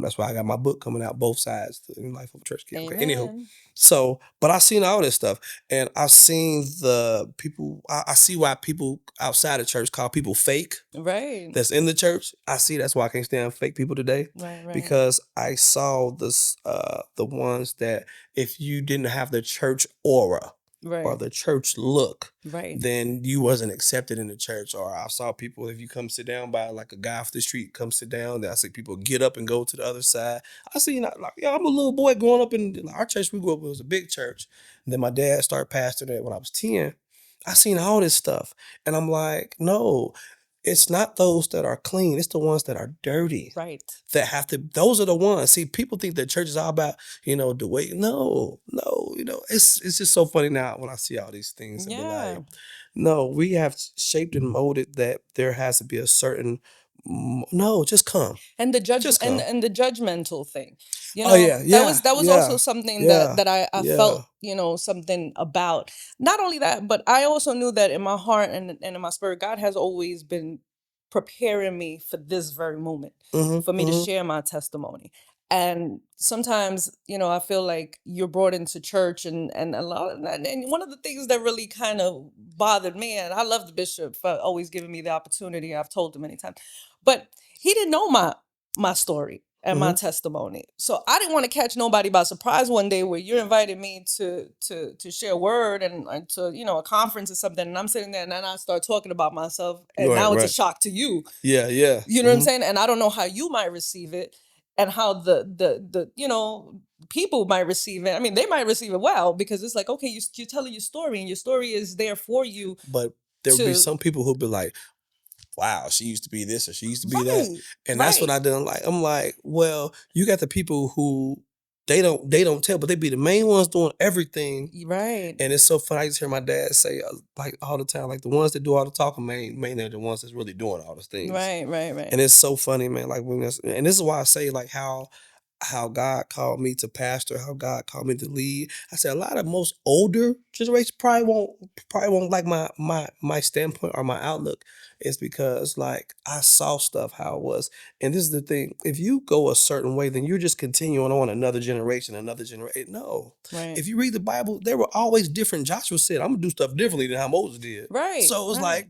That's why I got my book coming out, both sides in life of a church kid. Okay, anywho,
Amen.
so but I've seen all this stuff, and I've seen the people. I see why people outside the church call people fake.
Right.
That's in the church. I see that's why I can't stand fake people today,
Right. Right.
because I saw the ones that if you didn't have the church aura or
Right.
the church look,
Right.
then you wasn't accepted in the church. Or I saw people, if you come sit down by like a guy off the street, come sit down. Then I see people get up and go to the other side. I see, like, yeah, I'm a little boy growing up in our church. We grew up, it was a big church. And then my dad started pastoring it when I was 10. I seen all this stuff. And I'm like, no, it's not those that are clean. It's the ones that are dirty
Right.
that have to, those are the ones. See, people think that church is all about, the way. No, no, it's just so funny now when I see all these things and be
Yeah.
like, no, we have shaped and molded that there has to be a certain, no, just come.
And the judge
Just
and
come.
and the judgmental thing,
Oh yeah,
that
yeah,
was
yeah,
also something that
yeah,
I
yeah.
felt, something about. Not only that, but I also knew that in my heart and in my spirit, God has always been preparing me for this very moment,
Mm-hmm,
for me to
mm-hmm.
share my testimony. And sometimes, I feel like you're brought into church, and a lot of that. And one of the things that really kind of bothered me, and I love the bishop for always giving me the opportunity. I've told him many times, but he didn't know my story and my
Mm-hmm.
testimony. So I didn't want to catch nobody by surprise one day where you're inviting me to share a word, and to, a conference or something, and I'm sitting there and then I start talking about myself, and
Right,
now it's a
right.
shock to you.
Yeah, yeah.
You know what I'm
Mm-hmm.
saying? And I don't know how you might receive it, and how the people might receive it. I mean, they might receive it well, because it's like, okay, you're telling your story, and your story is there for you
But there would be
to.
some people who'll be like, wow, she used to be this or she used to be that.
Right,
And that's what
right,
I didn't like. I'm like, well, you got the people who they don't tell, but they be the main ones doing everything.
right,
And it's so funny. I just hear my dad say, like all the time, like the ones that do all the talking, mainly are the ones that's really doing all the things.
right, right,
And
right,
it's so funny, man. Like and this is why I say like how God called me to pastor, how God called me to lead. I said a lot of most older generation probably won't like my standpoint or my outlook. Is because like I saw stuff how it was. And this is the thing. If you go a certain way, then you're just continuing on another generation, another generation. No.
right,
If you read the Bible, there were always different. Joshua said, I'm gonna do stuff differently than how Moses did.
right,
So it was
right.
like,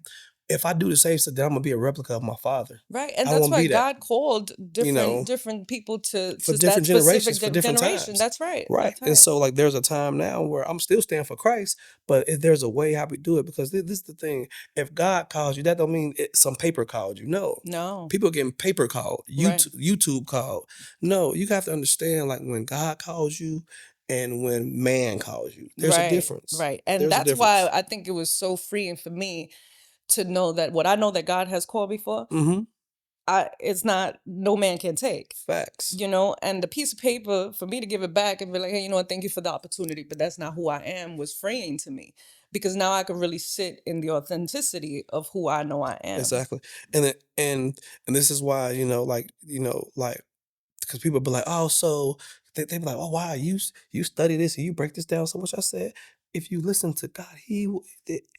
if I do the same stuff, then I'm gonna be a replica of my father.
Right, and
I don't
that's
want to
why
be that,
God called
you
different
know
different people
for
to that
different
specific
generations, for different
generation.
times.
That's right.
Right.
That's
And
right.
so like there's a time now where I'm still standing for Christ, but if there's a way how we do it, because this is the thing. If God calls you, that don't mean some paper called you. No.
No.
People getting paper called,
Right.
YouTube called. No, you have to understand like when God calls you and when man calls you, there's a
Right.
difference.
Right. And
There's a
that's why
difference.
I think it was so freeing for me to know that what I know that God has called me for,
Mm-hmm.
it's not, no man can take.
Facts.
And the piece of paper for me to give it back and be like, hey, thank you for the opportunity, but that's not who I am, was freeing to me, because now I can really sit in the authenticity of who I know I am.
Exactly. And this is why, like because people be like, oh, so they be like, oh wow, you study this and you break this down so much. I said, if you listen to God, in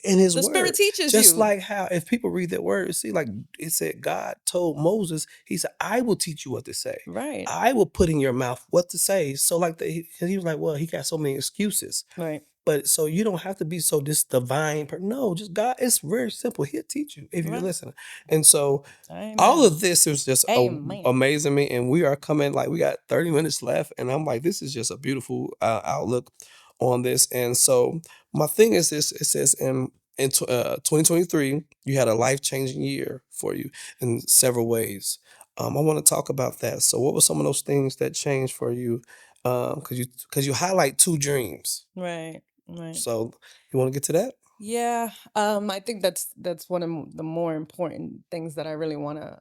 His
The spirit
Word,
teaches
just
you.
like how if people read that word, see, like it said, God told Moses, He said, I will teach you what to say.
Right.
I will put in your mouth what to say. So like he was like, well, he got so many excuses.
Right.
But so you don't have to be so this divine. No, just God. It's very simple. He'll teach you if you're
Right.
listening. And so all
Amen.
of this is just
Amen.
amazing me. And we are coming like we got 30 minutes left, and I'm like, this is just a beautiful outlook on this. And so my thing is this: it says in 2023, you had a life changing year for you in several ways. I want to talk about that. So, what were some of those things that changed for you? Because you highlight two dreams.
Right. Right.
So, you want to get to that?
Yeah. I think that's one of the more important things that I really want to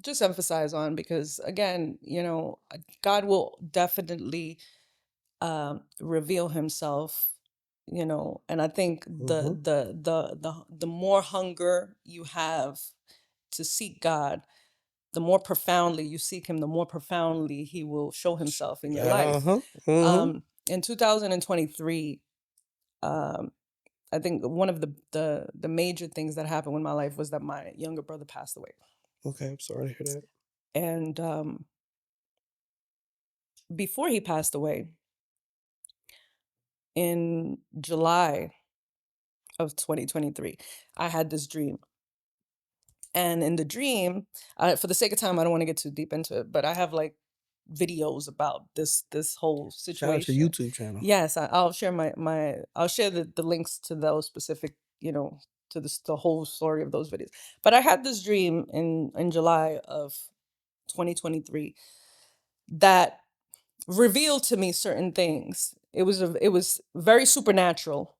just emphasize on, because again, God will definitely reveal himself, and I think
Mm-hmm.
the more hunger you have to seek God, the more profoundly you seek him, the more profoundly he will show himself in your
Uh
life.
huh. Mm-hmm.
In 2023, um, I think one of the major things that happened in my life was that my younger brother passed away.
Okay, I'm sorry to hear that.
And before he passed away, in July of 2023, I had this dream. And in the dream, for the sake of time, I don't want to get too deep into it, but I have like videos about this whole
Shout out your
situation.
YouTube channel.
Yes, I'll share I'll share the links to those specific, to the whole story of those videos. But I had this dream in July of 2023 that revealed to me certain things. It was very supernatural,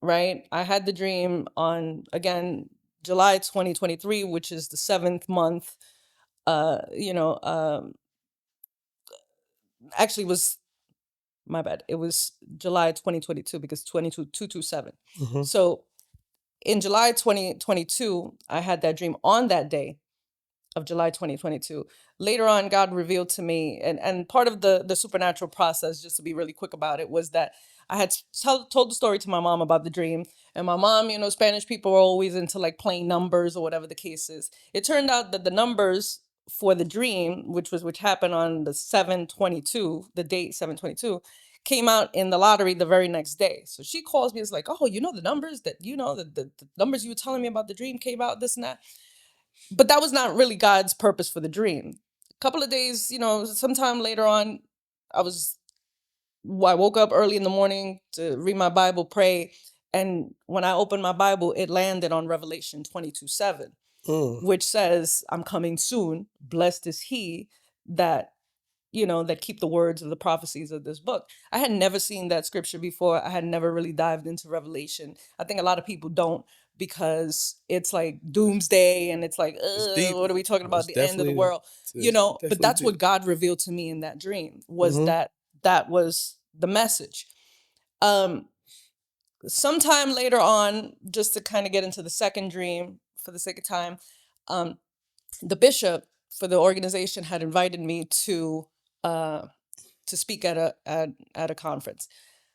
right? I had the dream on, again, July 2023, which is the seventh month. Uh, you know, um, Actually, it was my bad. It was July 2022 because 227.
Mm-hmm.
So in July 2022, I had that dream on that day of July 2022. Later on, God revealed to me, and part of the supernatural process, just to be really quick about it, was that I had told the story to my mom about the dream. And my mom, Spanish people are always into like playing numbers or whatever the case is. It turned out that the numbers for the dream, which happened on the 722, the date 722, came out in the lottery the very next day. So she calls me, it's like, oh, the numbers that the numbers you were telling me about the dream came out, this and that. But that was not really God's purpose for the dream. A couple of days, sometime later on, I was I woke up early in the morning to read my Bible, pray, and when I opened my Bible, it landed on Revelation 22:7,
Mm.
which says, "I'm coming soon. Blessed is he that that keep the words of the prophecies of this book." I had never seen that scripture before. I had never really dived into Revelation. I think a lot of people don't, because it's like doomsday and it's like,
It's deep.
what are we talking about?
It's
The end of the world, but
definitely
that's
deep.
what God revealed to me in that dream, was
Mm-hmm.
that was the message. Um, Sometime later on, just to kind of get into the second dream for the sake of time, um, the bishop for the organization had invited me uh, to speak at a conference.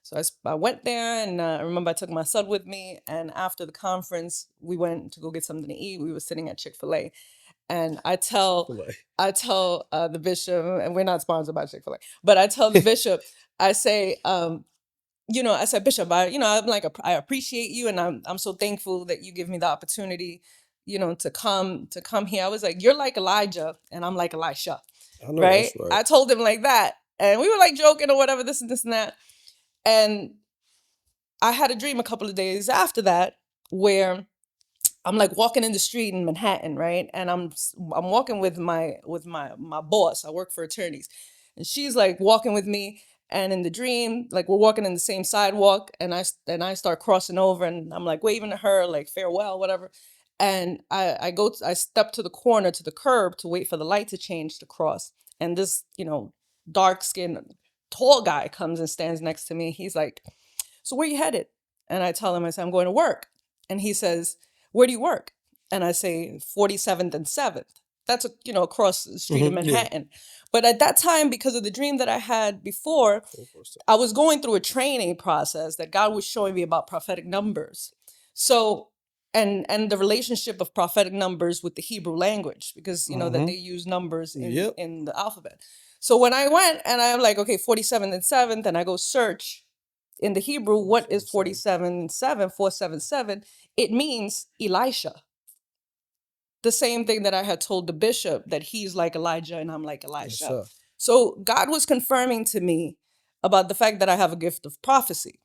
So I went there, and I remember I took my son with me. And after the conference, we went to go get something to eat. We were sitting at Chick-fil-A, and
Chick-fil-A.
I tell the bishop, and we're not sponsored by Chick-fil-A, but I tell the bishop, I say, I said, Bishop, I'm like, I appreciate you, and I'm so thankful that you give me the opportunity, to come here. I was like, you're like Elijah, and I'm like Elisha,
I know
right?
that's right.
I told him like that, and we were like joking or whatever, this and this and that. And I had a dream a couple of days after that where I'm like walking in the street in Manhattan, right? And I'm walking with my boss. I work for attorneys, and she's like walking with me. And in the dream, like we're walking in the same sidewalk, and I start crossing over, and I'm like waving to her like farewell, whatever. And I step to the corner to the curb to wait for the light to change to cross. And this dark skinned tall guy comes and stands next to me. He's like, "So where you headed?" And I tell him, I say, "I'm going to work." And he says, "Where do you work?" And I say, 47th and 7th. That's across the street in
Mm-hmm. Yeah.
Manhattan. But at that time, because of the dream that I had before, I was going through a training process that God was showing me about prophetic numbers. So, and the relationship of prophetic numbers with the Hebrew language, because that
Mm-hmm.
they use numbers in
Yep.
in the alphabet. So when I went and I'm like, okay, 47th and 7th, and I go search, in the Hebrew, what is
477.
47:7, 477? It means Elisha. The same thing that I had told the bishop, that he's like Elijah and I'm like
Yes,
Elisha.
sir.
So God was confirming to me about the fact that I have a gift of prophecy,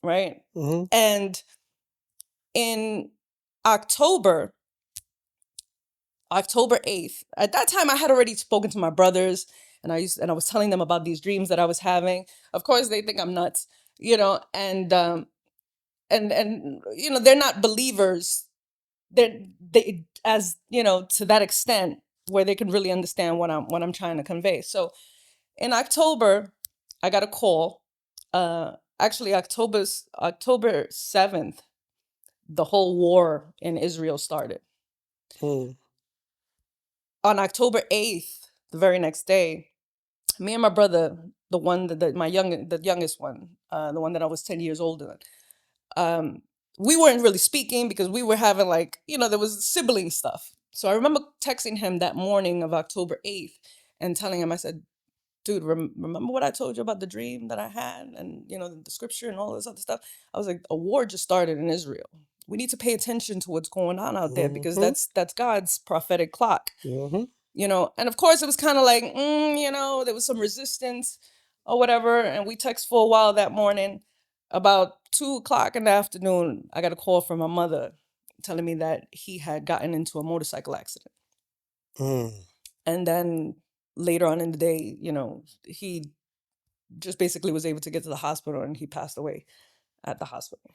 right?
Mm-hmm.
And in October, October 8th, at that time I had already spoken to my brothers, and I was telling them about these dreams that I was having. Of course, they think I'm nuts, and they're not believers. They as to that extent where they can really understand what I'm trying to convey. So in October, I got a call. Actually, October 7th, the whole war in Israel started.
Mm.
On October 8th, the very next day, me and my brother, the youngest one, the one that I was 10 years older than, we weren't really speaking because we were having, like, there was sibling stuff. So I remember texting him that morning of October 8th and telling him, I said, dude, remember what I told you about the dream that I had, and the scripture and all this other stuff? I was like, a war just started in Israel. We need to pay attention to what's going on out there, because
Mm-hmm.
that's God's prophetic clock.
Mm-hmm.
And of course it was kind of like, there was some resistance or whatever. And we text for a while that morning. About 2 o'clock in the afternoon, I got a call from my mother telling me that he had gotten into a motorcycle accident.
Mm.
And then later on in the day, he just basically was able to get to the hospital, and he passed away at the hospital.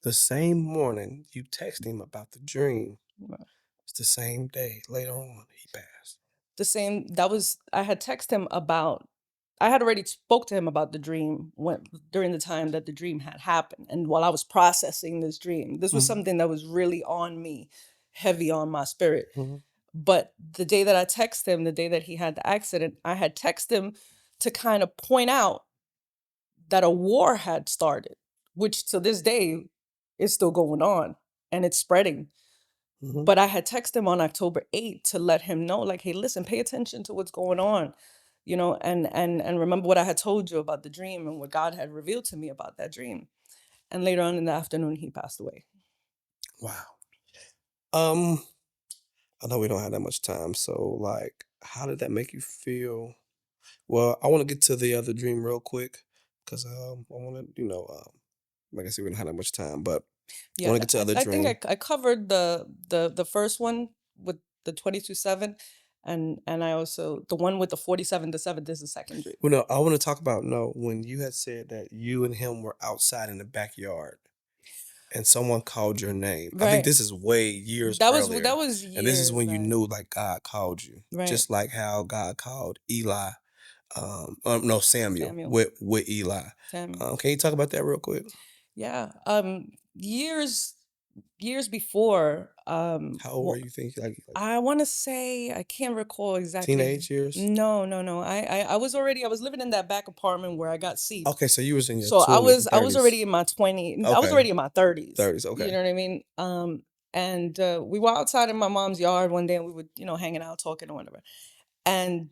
The same morning you text him about the dream,
Right.
it's the same day later on he passed.
I had texted him about, I had already spoke to him about the dream during the time that the dream had happened. And while I was processing this dream, this was
Mm-hmm.
something that was really on me, heavy on my spirit.
Mm-hmm.
But the day that I texted him, the day that he had the accident, I had texted him to kind of point out that a war had started, which to this day is still going on and it's spreading.
Mm-hmm.
But I had texted him on October 8th to let him know, like, hey, listen, pay attention to what's going on, and remember what I had told you about the dream and what God had revealed to me about that dream. And later on in the afternoon, he passed away.
Wow. Um, I know we don't have that much time, so like, how did that make you feel? Well, I want to get to the other dream real quick because I want to, like I said, we don't have that much time, but I
Yeah,
want to get to the other
I think
dream.
I covered the first one with the 22/7, and I also, the one with the 47/7. This is the second dream.
Well, no, I want to talk about when you had said that you and him were outside in the backyard and someone called your name. I think
Right.
this is way years
That
earlier,
was
and this is
years
when you
back.
knew like God called you,
Right.
just like how God called Eli. No, Samuel
Samuel.
with Eli.
Samuel.
Can you talk about that real quick?
Yeah. Years before,
How old were you? Think like
I want to say, I can't recall exactly.
teenage years?
No. I was living in that back apartment where I got seat.
Okay, so you was in your
So I
20s
was
and
I was
30s.
already in my 20s. I was
Okay,
already in my 30s.
30s.
You
Okay.
know what I mean? And we were outside in my mom's yard one day, and we were, hanging out, talking or whatever. And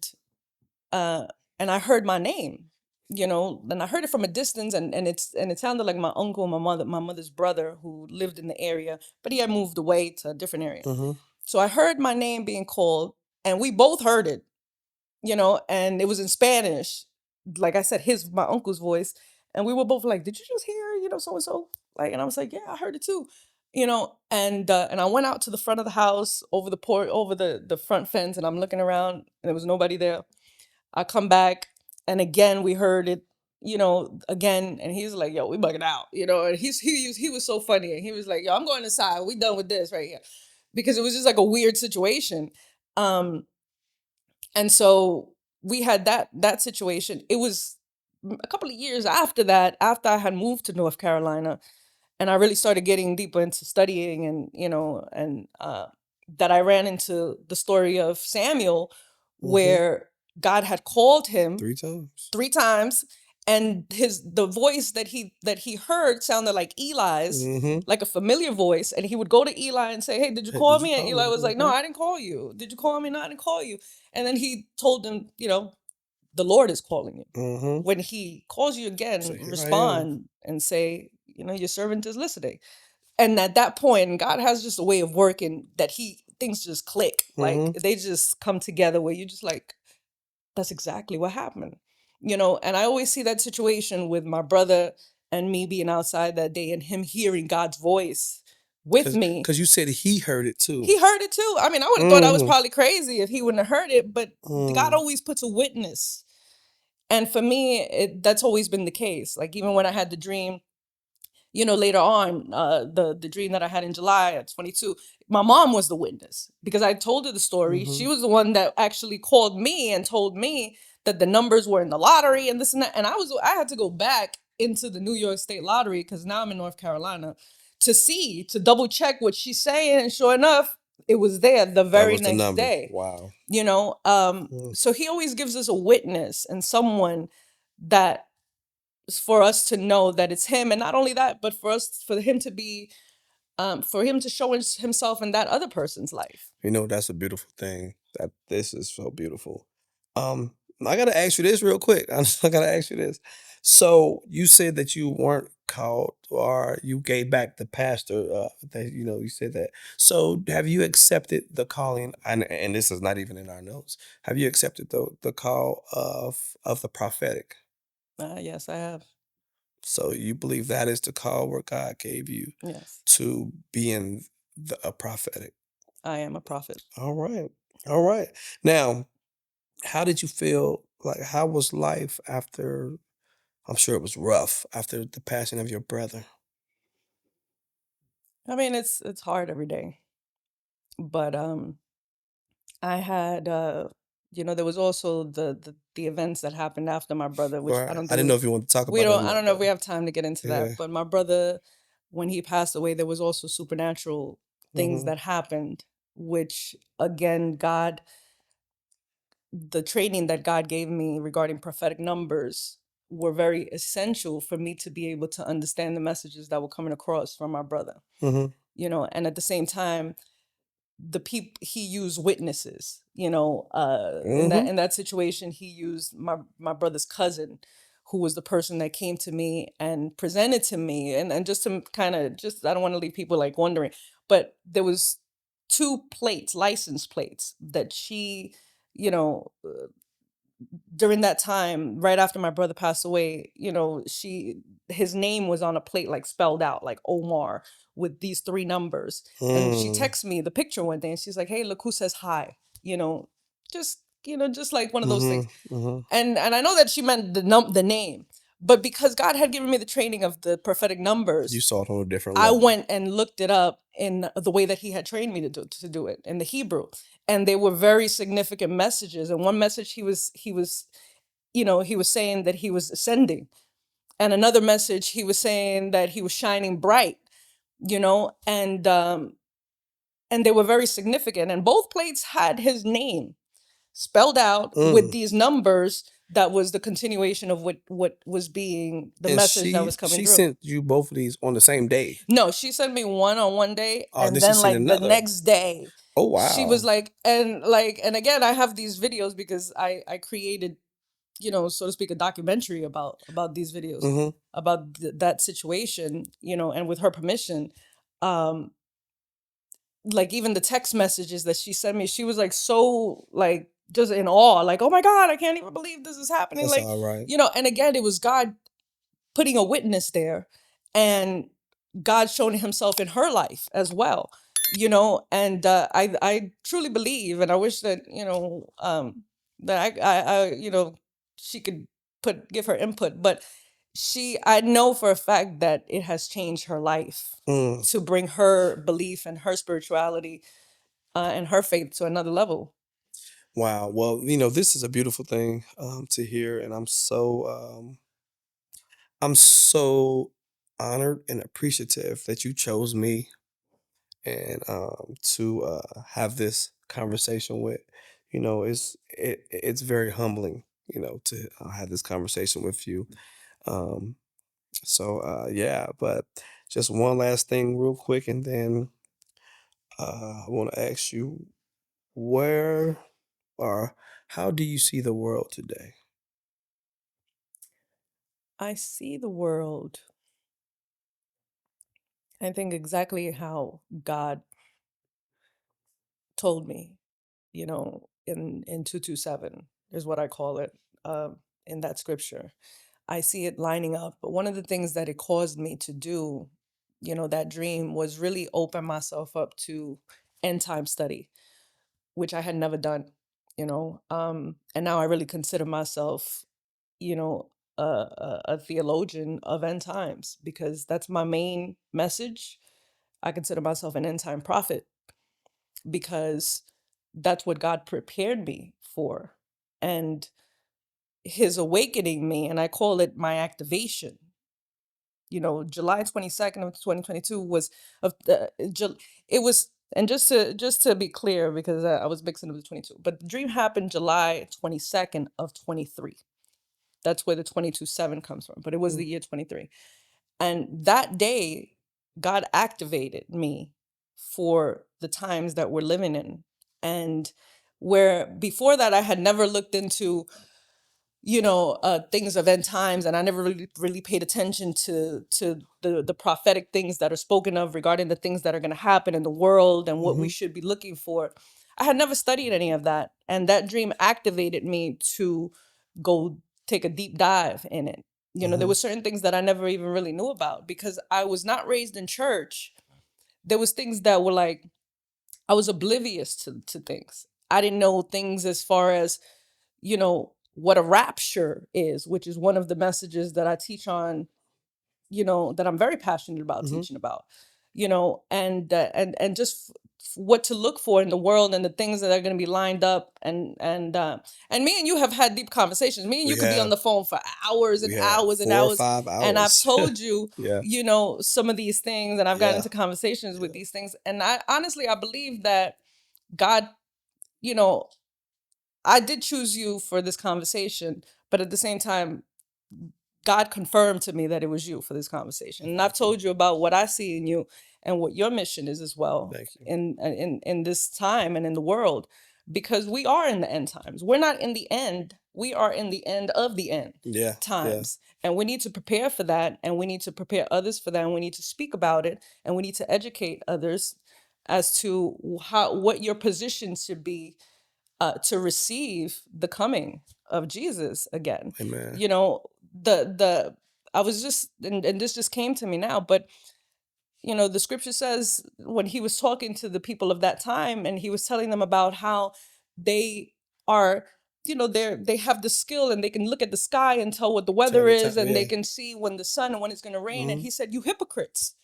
uh and I heard my name, and I heard it from a distance, and it sounded like my uncle, my mother's brother, who lived in the area, but he had moved away to a different area.
Mm-hmm.
So I heard my name being called, and we both heard it, and it was in Spanish. Like I said, my uncle's voice. And we were both like, did you just hear, so and so? Like, and I was like, yeah, I heard it too. And I went out to the front of the house, over the port, over the front fence, and I'm looking around, and there was nobody there. I come back, and again we heard it, again, and he's like, yo, we bugging out, and he was so funny, and he was like, yo, I'm going inside. We done with this right here. Because it was just like a weird situation. Um, and so we had that situation. It was a couple of years after that, after I had moved to North Carolina, and I really started getting deeper into studying, and that I ran into the story of Samuel,
Mm-hmm.
where God had called him
3 times.
3 times, and the voice that he heard sounded like Eli's,
Mm-hmm.
like a familiar voice, and he would go to Eli and say, hey, did you
Hey,
call
did you
me? And
call
Eli
me?
was like, no,
Mm-hmm.
I didn't call you. Did you call me? No, I didn't call you. And then he told him, the Lord is calling you.
Mm-hmm.
When he calls you
So
again,
here I am.
respond and say, your servant is listening. And at that point, God has just a way of working that things just click. Like
Mm-hmm.
they just come together where you just like, that's exactly what happened. And I always see that situation with my brother and me being outside that day and him hearing God's voice with me.
Cause you said he heard it too.
He heard it too. I mean, I would have thought I was
Mm-hmm.
probably crazy if he wouldn't have heard it, but God
Mm.
always puts a witness. And for me, that's always been the case. Like even when I had the dream, later on, the dream that I had in July at 22, my mom was the witness because I told her the story.
Mm-hmm.
She was the one that actually called me and told me that the numbers were in the lottery and this and that. And I had to go back into the New York State Lottery because now I'm in North Carolina to double check what she's saying. And sure enough, it was there the
That
very
was the
next
number.
day.
Wow. Mm.
So he always gives us a witness and someone that for us to know that it's him, and not only that, but for him to be for him to show himself in that other person's life.
That's a beautiful thing. That this is so beautiful. Um, I gotta ask you this real quick. I gotta ask you this. So you said that you weren't called, or you gave back the pastor. That you said that. So have you accepted the calling? And this is not even in our notes. Have you accepted the call of the prophetic?
Yes, I have.
So you believe that is the call where God gave you
Yes,
to be in a prophetic.
I am a prophet.
All right. All right. Now, how did you feel? Like, how was life after? I'm sure it was rough after the passing of your brother.
I mean, it's hard every day, but I had there was also the events that happened after my brother, which I
Right.
don't
I
think
didn't know if you want to talk
we
about it or
don't I
not,
don't know if
though.
we have time to get into that.
Yeah.
But my brother, when he passed away, there was also supernatural things
Mm-hmm.
that happened, which again, the training that God gave me regarding prophetic numbers were very essential for me to be able to understand the messages that were coming across from my brother.
Mm-hmm.
And at the same time, the people he used witnesses. In that
Mm-hmm.
situation, he used my brother's cousin, who was the person that came to me and presented to me, and just to kind of just I don't want to leave people like wondering, but there was two plates, license plates that she you know during that time, right after my brother passed away, his name was on a plate like spelled out like Omar with these three numbers. And she
Mm.
texts me the picture one day and she's like, "Hey, look who says hi." Just like one of those things.
Mm-hmm. Mm-hmm.
And I know that she meant the name, but because God had given me the training of the prophetic
You
numbers,
saw it on a different
I
level.
went and looked it up in the way that he had trained me to do it in the Hebrew, and they were very significant messages. And one message he was saying that he was ascending, and another message he was saying that he was shining bright. And they were very significant. And both plates had his name spelled out with
Mm.
these numbers. That was the continuation of what was being the
And
message that was coming
she
through.
sent you both of these on the same day.
No, she sent me one on one day,
Oh,
and
then she
then
sent
like the
another.
next day,
Oh
she was
wow.
and again, I have these videos because I created, so to speak, a documentary about these videos
Mm-hmm.
about that situation, and with her permission, um, like even the text messages that she sent me, she was like so like just in awe, like, "Oh my God, I can't even believe this is happening!"
That's
Like,
all right.
and again, it was God putting a witness there and God showing himself in her life as well. And I truly believe, and I wish that that she could give her input, but I know for a fact that it has changed her life
Mm.
to bring her belief and her spirituality and her faith to another level.
Wow. Well, this is a beautiful thing to hear, and I'm so honored and appreciative that you chose me and to have this conversation with. It's very humbling, to have this conversation with you. Um, so yeah, but just one last thing, real quick, and then I want to ask you where or how do you see the world today?
I see the world, I think, exactly how God told me, in 227 is what I call it, in that scripture. I see it lining up. But one of the things that it caused me to do, that dream, was really open myself up to end time study, which I had never done, and now I really consider myself, you know, a theologian of end times, because that's my main message. I consider myself an end time prophet because that's what God prepared me for. And his awakening me, and I call it my activation. July 22nd of 2022 was of the it was, and just to be clear, because I was mixing up the 22, but the dream happened July 22nd of 23. That's where the 22/7 comes from, but it was
Mm.
the year 23. And that day, God activated me for the times that we're living in. And where before that, I had never looked into, things of end times, and I never really paid attention to the prophetic things that are spoken of regarding the things that are going to happen in the world and what we
Mm-hmm.
should be looking for. I had never studied any of that, and that dream activated me to go take a deep dive in it. There
Mm-hmm.
were certain things that I never even really knew about because I was not raised in church. There was things that were like, I was oblivious to things. I didn't know things as far as, what a rapture is, which is one of the messages that I teach on, that I'm very passionate about
Mm-hmm.
teaching about, and just what to look for in the world and the things that are going to be lined up, and me and you have had deep conversations. Me and you
We
could be on
have
the phone for hours and
we have
hours and
four or
hours,
five
and I've
hours.
told you,
Yeah.
some of these things, and I've gotten
Yeah.
into conversations with
Yeah.
these things, and I honestly, I believe that God, you know I did choose you for this conversation, but at the same time, God confirmed to me that it was you for this conversation. And I've
Thank you.
told you about what I see in you and what your mission is as well
Thank you.
in this time and in the world, because we are in the end times. We're not in the end. We are in the end of the end
Yeah. Yeah.
times. And we need to prepare for that, and we need to prepare others for that, and we need to speak about it, and we need to educate others as to what your position should be, to receive the coming of Jesus again.
Amen.
You know, the I was just, and this just came to me now, but the scripture says, when he was talking to the people of that time, and he was telling them about how they are, they have the skill, and they can look at the sky and tell what the
Tell
weather
the
is,
time.
and they
Yeah.
can see when the sun and when it's going to rain. And
Mm-hmm.
he said, you hypocrites,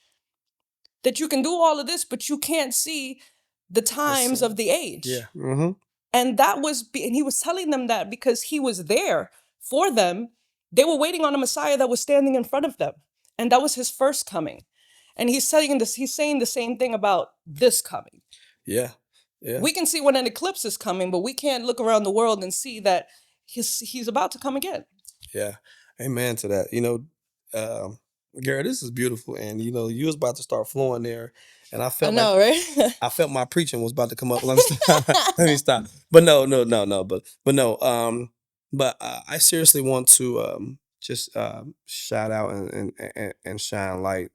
that you can do all of this, but you can't see the
The
times of
sun.
the
Yeah.
age.
Mm-hmm.
And and he was telling them that because he was there for them. They were waiting on a Messiah that was standing in front of them, and that was his first coming. And he's saying the same thing about this coming.
Yeah. Yeah.
We can see when an eclipse is coming, but we can't look around the world and see that he's about to come again.
Yeah. Amen to that. Um, Garrett, this is beautiful, and you was about to start flowing there, and I
I
felt like
know, right?
I felt my preaching was about to come up. Let me stop. Let me stop. But no, no, no, no. But no. But I seriously want to just shout out and shine light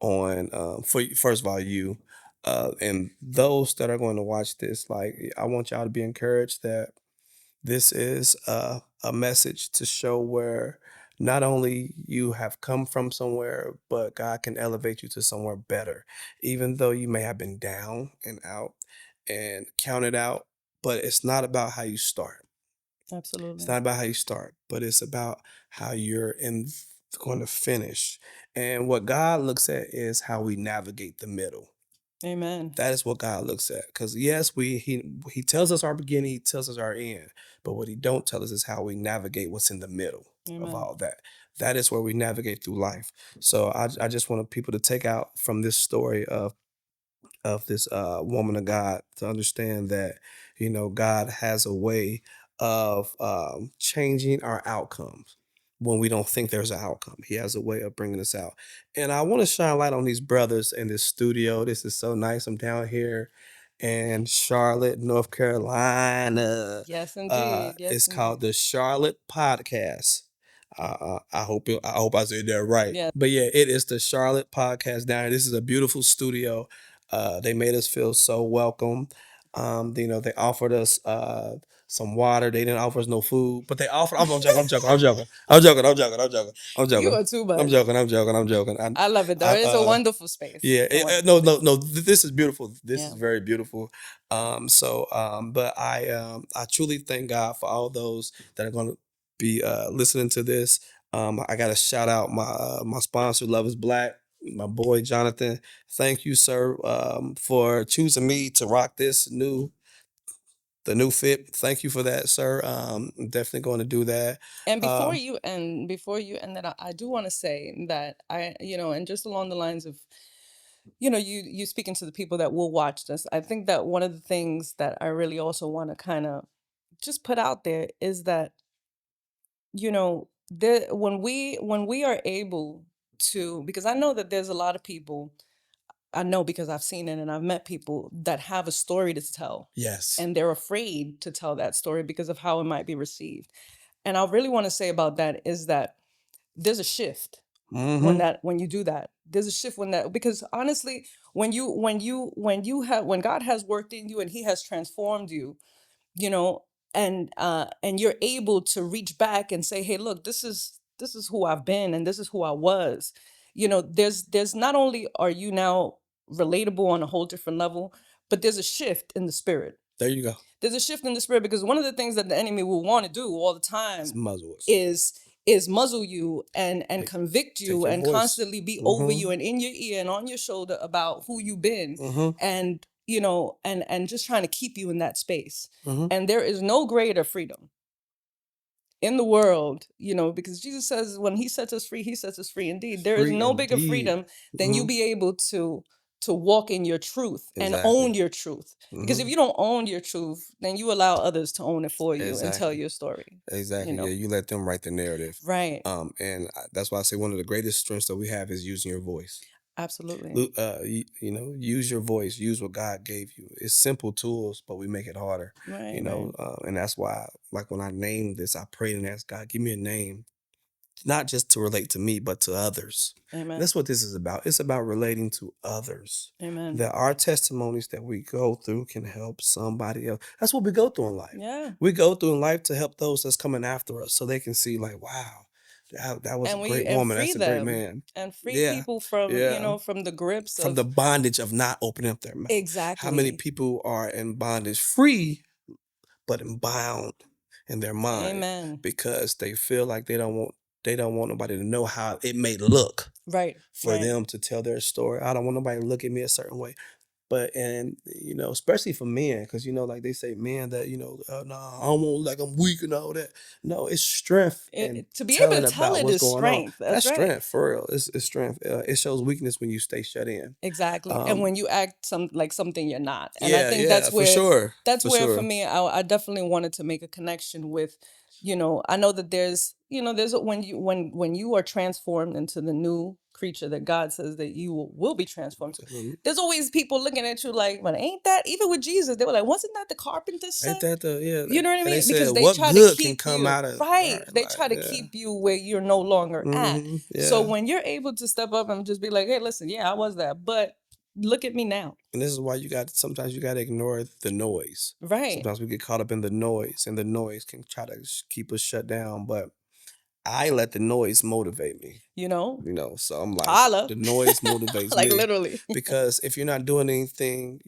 on first of all you, and those that are going to watch this. Like, I want y'all to be encouraged that this is a message to show where not only you have come from somewhere, but God can elevate you to somewhere better. Even though you may have been down and out and counted out, but it's not about how you start. It's
Absolutely.
not about how you start, but it's about how you're going to finish. And what God looks at is how we navigate the middle.
Amen.
That is what God looks at. Because yes, he tells us our beginning, he tells us our end. But what he don't tell us is how we navigate what's in the middle of
Amen.
all that. That is where we navigate through life. So I just want people to take out from this story of this woman of God to understand that God has a way of changing our outcomes when we don't think there's an outcome. He has a way of bringing us out. And I want to shine light on these brothers in this studio. This is so nice. I'm down here in Charlotte, North Carolina.
Yes, indeed. Yes,
It's
indeed.
called the Charlotte Podcast. I hope I said that right.
Yeah.
But yeah, it is the Charlotte Podcast down here. This is a beautiful studio. They made us feel so welcome. They offered us some water. They didn't offer us no food, but they offered. I'm joking. I'm joking. I'm joking. I'm joking. I'm joking. I'm joking. I'm
You
joking.
are too
I'm
much.
joking. I'm joking. I'm joking.
I love it though.
I
It's a wonderful space.
yeah.
A wonderful
No,
space.
no, no. This is beautiful. This is
Yeah.
very beautiful. But I truly thank God for all those that are going to be listening to this. I got to shout out my sponsor, Love Is Black, my boy Jonathan. Thank you, sir, for choosing me to rock the new fit. Thank you for that, sir. I'm definitely going to do that.
And
Um,
before you end that, I do want to say that and just along the lines of, you speaking to the people that will watch this, I think that one of the things that I really also want to kind of just put out there is that, when we are able to, because I know that there's a lot of people, I know because I've seen it and I've met people that have a story to tell,
yes.
and they're afraid to tell that story because of how it might be received. And I really want to say about that is that there's a shift
Mm-hmm.
when you do that. There's a shift because honestly, when God has worked in you and He has transformed you, you know and you're able to reach back and say, hey, look, this is who I've been and this is who I was. There's not only are you now relatable on a whole different level, but there's a shift in the spirit.
There you go.
There's a shift in the spirit, because one of the things that the enemy will want to do all the
It's
time
muzzles.
is muzzle you and
Take,
convict
take
you
your
and
voice.
constantly be over
Mm-hmm.
you and in your ear and on your shoulder about who you've been,
Mm-hmm.
and and just trying to keep you in that space.
Mm-hmm.
And there is no greater freedom in the world, because Jesus says when He sets us free, He sets us free indeed. There is
Free
no bigger
indeed.
freedom than you
Mm-hmm.
be able to walk in your truth and
Exactly.
own your truth. Because if
Mm-hmm.
you don't own your truth, then you allow others to own it for you and tell
Exactly.
your story. You
Exactly. Yeah,
know,
you let them write the narrative.
right?
That's why I say one of the greatest strengths that we have is using your voice.
Absolutely.
Use your voice, use what God gave you. It's simple tools, but we make it harder.
Right, right.
And that's why, like when I named this, I prayed and asked God, give me a name, not just to relate to me, but to others. And
Amen.
that's what this is about. It's about relating to others.
Amen.
That our testimonies that we go through can help somebody else. That's what we go through in life.
Yeah.
We go through in life to help those that's coming after us so they can see, like, wow, that was a
And
great woman.
free
That's a great
them
man.
and free
Yeah.
people from,
Yeah.
from the grips
From the
of.
bondage of not opening up their mouth. How many
Exactly.
people are in bondage free, but in bound in their mind
Amen.
because they feel like they don't want nobody to know how it may look
Right,
for
right.
them to tell their story. I don't want nobody to look at me a certain way. But and especially for men, because like they say, men that nah, I don't want like I'm weak and all that. No, it's strength and
To be able
telling
to tell
about
it
what's
is
going on.
strength. That's
That's
right.
strength for real. It's strength. It shows weakness when you stay shut in.
Exactly. And
Um,
when you act like something you're not. And I
yeah,
think
yeah, for sure,
that's
for
where for
sure.
me, I definitely wanted to make a connection with, I know that when you are transformed into the new creature that God says that you will be transformed to.
Mhm.
There's always people looking at you like, but ain't that, even with Jesus, they were like, wasn't that the carpenter's
Ain't
son?
that the yeah?
You know what I
And they
mean?
said,
Because they
what
try to
good can
keep
come
you
out of
right.
right?
They
Like
try to
yeah,
keep you where you're no longer at. So
yeah.
when you're able to step up and just be like, hey, listen, yeah, I was that, but look at me now.
And this is why sometimes you got to ignore the noise.
Right.
Sometimes we get caught up in the noise, and the noise can try to keep us shut down. But I let the noise motivate me.
You know,
So I'm like,
holla.
the noise motivates
Like
me
literally.
because if you're not doing anything,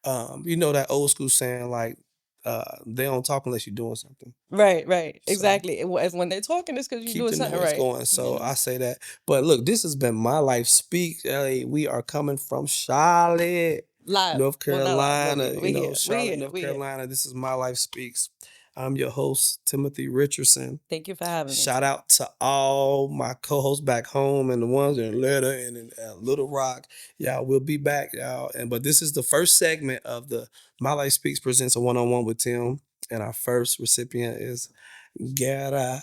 that old school saying like, they don't talk unless you're doing something.
Right, right.
So
Exactly. As when they're talking, it's because you're
keep
doing
the
something
noise
right.
going. So I say that. But look, this has been My Life Speaks. Ellie, we are coming from Charlotte,
Live.
North
Well, not live, but
Carolina.
we here. We
Charlotte,
here.
North
We here.
Carolina. This is My Life Speaks. I'm your host, Timothy Richardson.
Thank you for having me.
Shout out to all my co-hosts back home and the ones in Atlanta and in Little Rock. Y'all, we'll be back, y'all. But this is the first segment of the My Life Speaks presents a one-on-one with Tim, and our first recipient is Gaura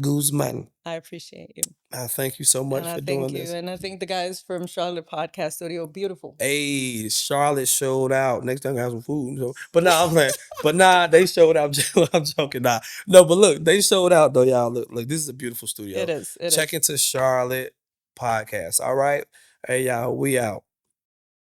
Guzman.
I appreciate you.
Thank you so
And
much
I
for
thank
doing
you.
this.
And I think the guys from Charlotte Podcast Studio, beautiful.
Hey, Charlotte showed out. Next time I have some food. So, but nah, I'm playing. But nah, they showed out. I'm joking. Nah, no, but look, they showed out though, y'all. Look, this is a beautiful studio.
It is. It
Check
is.
into Charlotte Podcast. All right. Hey, y'all, we out.